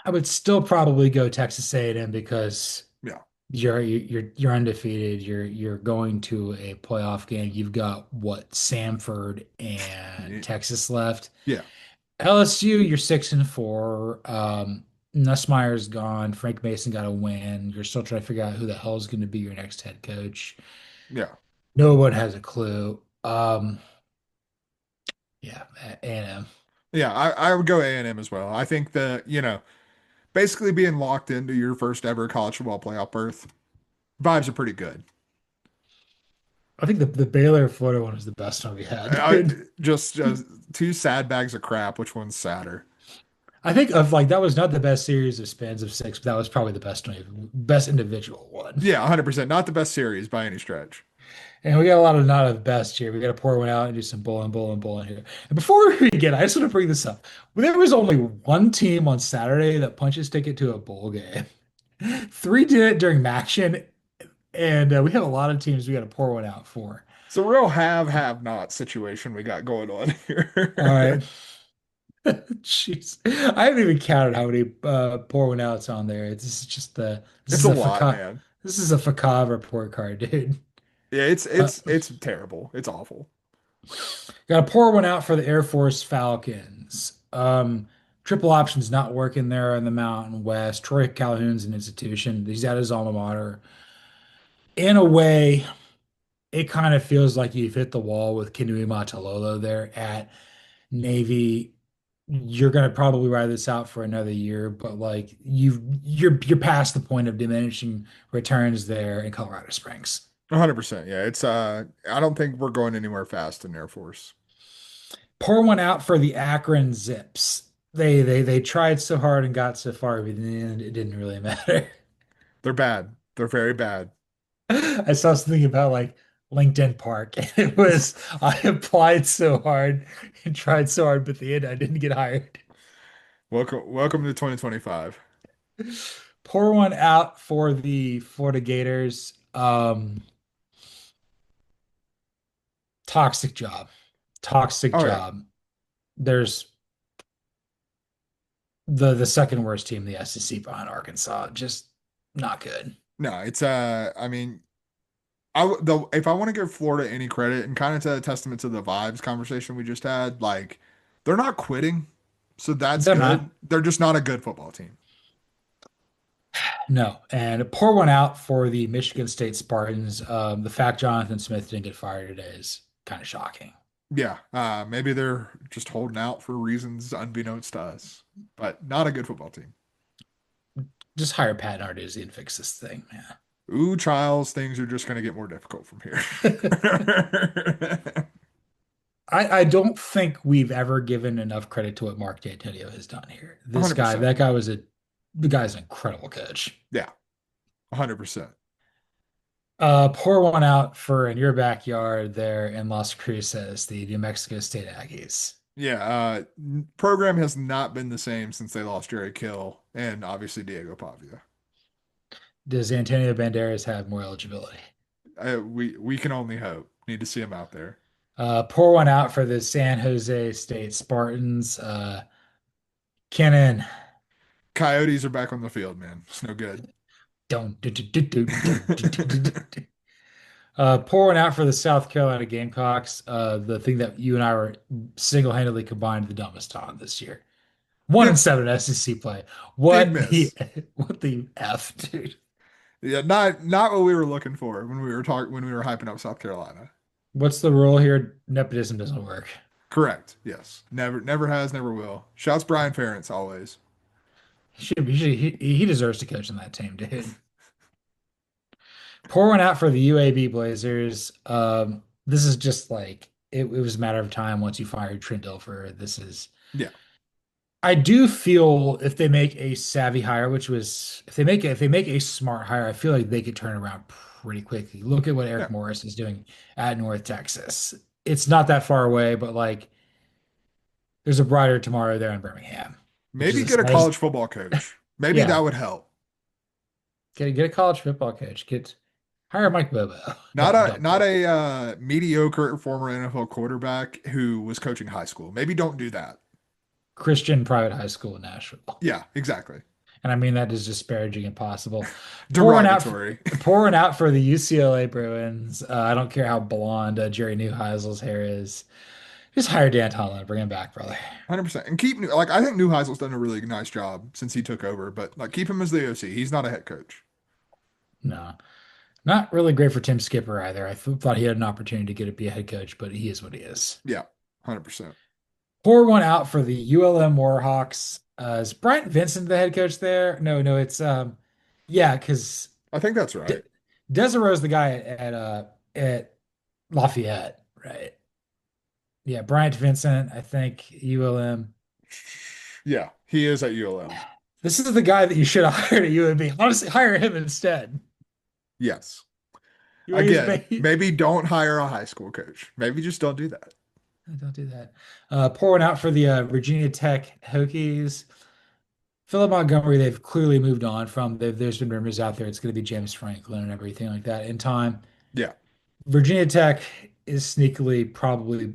I would still probably go Texas A&M because
Yeah,
you're undefeated. You're going to a playoff game. You've got what Samford and
yeah,
Texas left.
yeah,
LSU, you're 6-4. Nussmeier's gone. Frank Mason got a win. You're still trying to figure out who the hell is going to be your next head coach.
yeah.
No one has a clue. Yeah, A&M.
Yeah, I would go A&M as well. I think that, basically being locked into your first ever college football playoff berth, vibes are pretty good.
I think the Baylor Florida one was the best one we had,
I,
dude.
just two sad bags of crap. Which one's sadder?
I think of like that was not the best series of spans of six, but that was probably the best individual one.
Yeah, 100%. Not the best series by any stretch.
And we got a lot of not of the best here. We got to pour one out and do some bulling here. And before we begin, I just want to bring this up. There was only one team on Saturday that punches ticket to a bowl game. Three did it during Maction, and we have a lot of teams we got to pour one out for.
It's a real have not situation we got going on
All
here.
right. Jeez. I haven't even counted how many pour one outs on there. This is just the this
It's
is
a
a
lot,
forgot
man.
This is a Fakab report card, dude.
Yeah,
Uh,
it's terrible. It's awful.
Got to pour one out for the Air Force Falcons. Triple option's not working there in the Mountain West. Troy Calhoun's an institution. He's at his alma mater. In a way, it kind of feels like you've hit the wall with Kinui Matalolo there at Navy. You're gonna probably ride this out for another year, but like you're past the point of diminishing returns there in Colorado Springs.
100%. Yeah, it's I don't think we're going anywhere fast in Air Force.
Pour one out for the Akron Zips. They tried so hard and got so far, but in the end, it didn't really matter.
They're bad. They're very bad.
I saw something about like LinkedIn Park, and it was I applied so hard and tried so hard, but at the end I didn't get hired.
Welcome to 2025.
Pour one out for the Florida Gators. Toxic job. Toxic
Oh yeah.
job. There's the second worst team in the SEC behind Arkansas. Just not good.
No, it's I mean, if I want to give Florida any credit and kind of to a testament to the vibes conversation we just had, like they're not quitting, so that's
They're
good.
not.
They're just not a good football team.
No. And pour one out for the Michigan State Spartans. The fact Jonathan Smith didn't get fired today is kind of shocking.
Yeah, maybe they're just holding out for reasons unbeknownst to us, but not a good football team.
Just hire Pat Narduzzi and fix this thing,
Ooh, trials, things are just going to get more difficult from here.
man. I don't think we've ever given enough credit to what Mark D'Antonio has done here. This guy,
100%.
that guy was the guy's an incredible coach.
Yeah, 100%.
Pour one out for in your backyard there in Las Cruces, the New Mexico State Aggies.
Yeah, program has not been the same since they lost Jerry Kill and obviously Diego Pavia.
Does Antonio Banderas have more eligibility?
We can only hope. Need to see him out there.
Pour one out for the San Jose State Spartans. Kennan,
Coyotes are back on the field, man. It's no good.
don't. Pour one out for the South Carolina Gamecocks. The thing that you and I were single-handedly combined the dumbest on this year. One
Yeah,
and seven SEC play.
big
What the
miss.
what the F, dude?
Yeah, not what we were looking for when we were talking when we were hyping up South Carolina.
What's the rule here? Nepotism doesn't work.
Correct. Yes. Never has, never will. Shouts Brian Ferentz always.
He deserves to coach on that team, dude. Pour one out for the UAB Blazers. This is just like it was a matter of time once you fired Trent Dilfer. This is
Yeah.
I do feel if they make a savvy hire, which was if they make a smart hire, I feel like they could turn around pretty quickly. Look at what
Yeah.
Eric Morris is doing at North Texas. It's not that far away, but like there's a brighter tomorrow there in Birmingham, which
Maybe
is
get a
that is
college football coach. Maybe that
yeah.
would help.
Get a college football coach. Get hire Mike Bobo.
Not a
Don't
not
pull.
a mediocre former NFL quarterback who was coaching high school. Maybe don't do that.
Christian private high school in Nashville.
Yeah, exactly.
And I mean that is disparaging and possible. Pouring out for,
Derogatory.
pouring out for the UCLA Bruins. I don't care how blonde Jerry Neuheisel's hair is. Just hire Dan Tomlin, bring him back, brother.
100%. And keep like I think Neuheisel's done a really nice job since he took over, but like keep him as the OC. He's not a head coach.
No, not really great for Tim Skipper either. Thought he had an opportunity to get to be a head coach, but he is what he is.
Yeah, 100%.
Pour one out for the ULM Warhawks. Is Bryant Vincent the head coach there? No, no, it's yeah, because
I think that's
De
right.
Desiree's the guy at Lafayette, right? Yeah, Bryant Vincent, I think ULM.
Yeah, he is at ULM.
This is the guy that you should have hired at UAB. Honestly, hire him instead.
Yes.
You always
Again,
make
maybe don't hire a high school coach. Maybe just don't do that.
don't do that. Pouring out for the Virginia Tech Hokies. Philip Montgomery, they've clearly moved on from. There's been rumors out there it's going to be James Franklin and everything like that in time.
Yeah.
Virginia Tech is sneakily probably,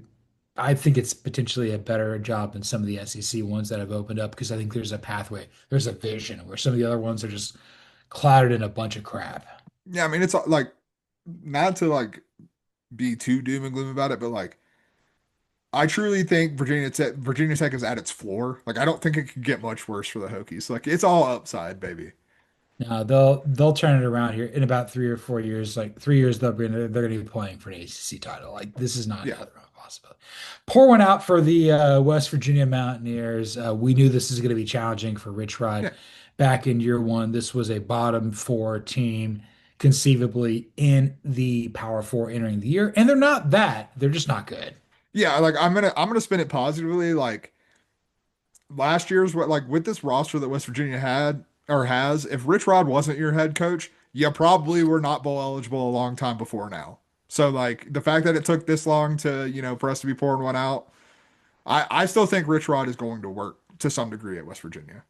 I think it's potentially a better job than some of the SEC ones that have opened up because I think there's a pathway, there's a vision where some of the other ones are just clouded in a bunch of crap.
Yeah, I mean, it's like not to like be too doom and gloom about it, but like I truly think Virginia Tech is at its floor. Like I don't think it could get much worse for the Hokies. Like it's all upside, baby.
No, they'll turn it around here in about 3 or 4 years. Like 3 years, they're gonna be playing for an ACC title. Like this is not
Yeah.
another possibility. Pour one out for the West Virginia Mountaineers. We knew this is going to be challenging for Rich Rod
Yeah.
back in year one. This was a bottom four team, conceivably in the Power Four entering the year, and they're not that. They're just not good.
Yeah, like I'm gonna spin it positively. Like last year's what like with this roster that West Virginia had or has, if Rich Rod wasn't your head coach, you probably were not bowl eligible a long time before now. So like the fact that it took this long to, for us to be pouring one out, I still think Rich Rod is going to work to some degree at West Virginia.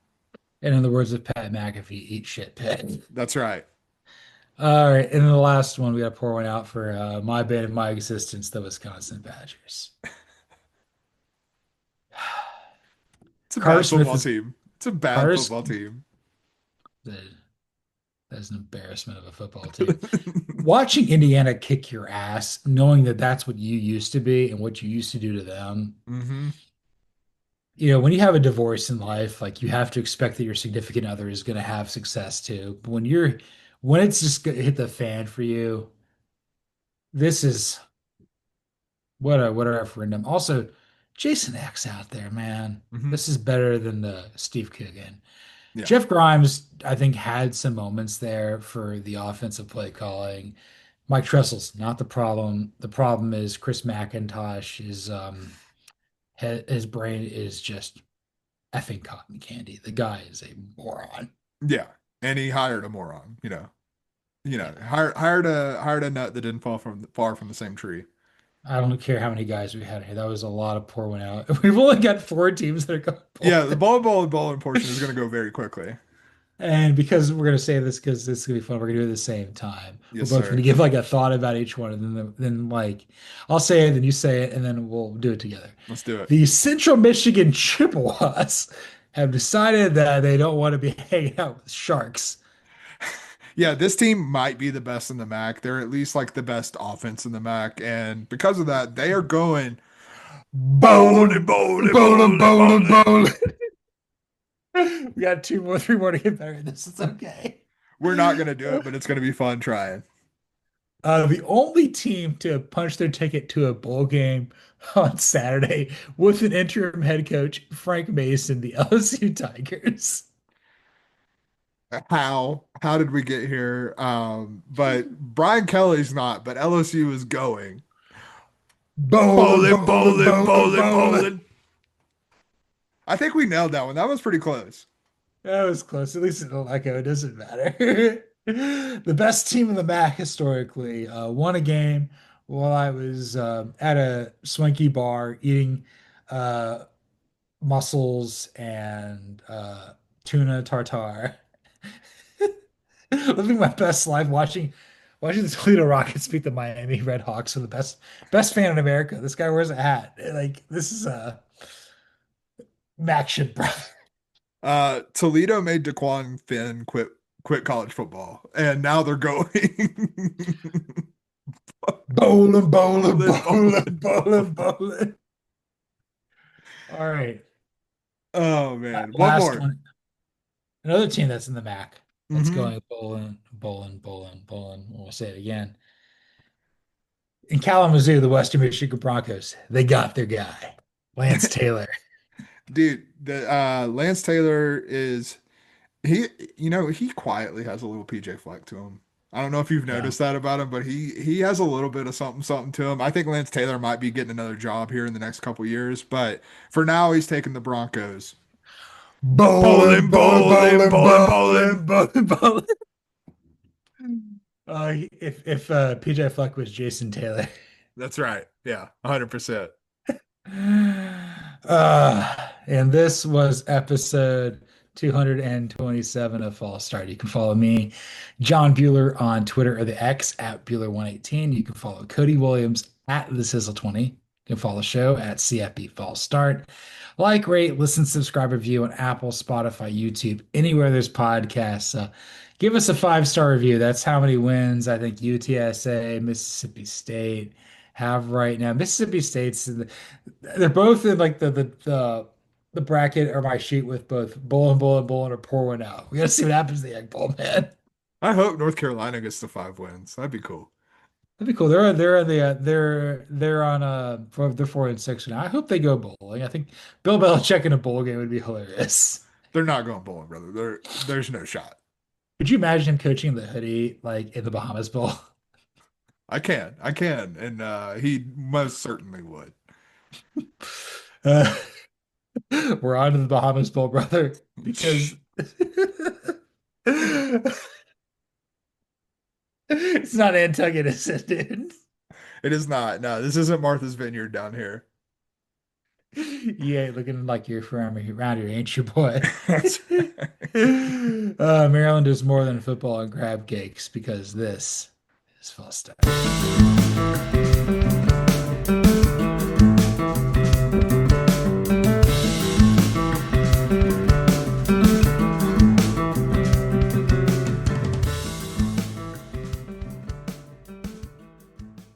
And in the words of Pat McAfee, eat shit pit.
That's right.
All right, and then the last one, we got to pour one out for my band of my existence, the Wisconsin Badgers.
It's a
Carter
bad
Smith
football
is
team. It's a bad
Carter.
football team.
That's an embarrassment of a football team. Watching Indiana kick your ass, knowing that that's what you used to be and what you used to do to them.
Hmm.
When you have a divorce in life, like you have to expect that your significant other is going to have success too. But when it's just gonna hit the fan for you, this is what a referendum. Also, Jason X out there, man.
Hmm.
This is better than the Steve Coogan.
Yeah.
Jeff Grimes, I think, had some moments there for the offensive play calling. Mike Tressel's not the problem. The problem is Chris McIntosh is his brain is just effing cotton candy. The guy is a moron.
Yeah. And he hired a moron,
Yeah.
hired a nut that didn't fall from far from the same tree.
I don't care how many guys we had here. That was a lot of pour one out. We've only got four teams that are going to
Yeah,
pull
the
it.
bowling portion is going to go very quickly.
And because we're going to say this because it's going to be fun, we're going to do it at the same time. We're
Yes,
both going to
sir.
give like a thought about each one, and then like I'll say it, then you say it, and then we'll do it together.
Let's do it.
The Central Michigan Chippewas have decided that they don't want to be hanging out with sharks.
Yeah, this team might be the best in the MAC. They're at least like the best offense in the MAC, and because of that, they are going bowling,
Bowling,
bowling,
bowling,
bowling,
bowling,
bowling.
bowling. We got two more, three more to get better at this. It's okay.
We're not going to do it, but it's going to be fun trying.
The only team to punch their ticket to a bowl game on Saturday with an interim head coach, Frank Mason, the LSU Tigers.
How did we get here? But Brian Kelly's not, but LSU is going
Bowling,
bowling,
bowling,
bowling,
bowling,
bowling,
bowling.
bowling. I think we nailed that one. That was pretty close.
That was close. At least it don't echo. It doesn't matter. The best team in the MAC historically won a game while I was at a swanky bar eating uh, mussels and tuna tartare. Living my best life watching the Toledo Rockets beat the Miami Red Hawks for the best fan in America. This guy wears a hat. Like this is a Mac shit, bro.
Toledo made Daquan Finn quit college football, and now they're going
Bowling, bowling,
bowling,
bowling,
bowling,
bowling,
bowling.
bowling. All right.
Oh man, one
Last
more.
one. Another team that's in the MAC that's
Hmm.
going bowling, bowling, bowling, bowling. We'll say it again. In Kalamazoo, the Western Michigan Broncos, they got their guy, Lance Taylor.
Dude, the Lance Taylor is he he quietly has a little PJ Fleck to him. I don't know if you've
Yeah.
noticed that about him, but he has a little bit of something to him. I think Lance Taylor might be getting another job here in the next couple years, but for now he's taking the Broncos.
Bowling,
Bowling,
bowling,
bowling,
bowling,
bowling, bowling.
bowling, bowling, bowling. If PJ Fleck was Jason Taylor.
That's right. Yeah, 100%.
And this was episode 227 of False Start. You can follow me, John Buhler, on Twitter or the X at Buhler118. You can follow Cody Williams at the Sizzle20. You can follow the show at CFB False Start. Like, rate, listen, subscribe, review on Apple, Spotify, YouTube, anywhere there's podcasts. Give us a 5-star review. That's how many wins I think UTSA, Mississippi State have right now. Mississippi State's they're both in like the bracket or my sheet with both Bull and a pour one out. We gotta see what happens to the Egg Bowl, man.
I hope North Carolina gets to 5 wins. That'd be cool.
That'd be cool. They're on they're 4-6 now. I hope they go bowling. I think Bill Belichick in a bowl game would be hilarious.
They're not going bowling, brother. There's no shot.
Could you imagine him coaching the hoodie like in the Bahamas Bowl?
I can, and he most certainly would.
Uh, we're on to the Bahamas Bowl, brother, because it's not antagonistic, dude.
It is not. No, this isn't Martha's Vineyard down here.
You ain't looking like you're from around here, ain't you, boy?
That's right.
Maryland is more than football and crab cakes because this is full stuff.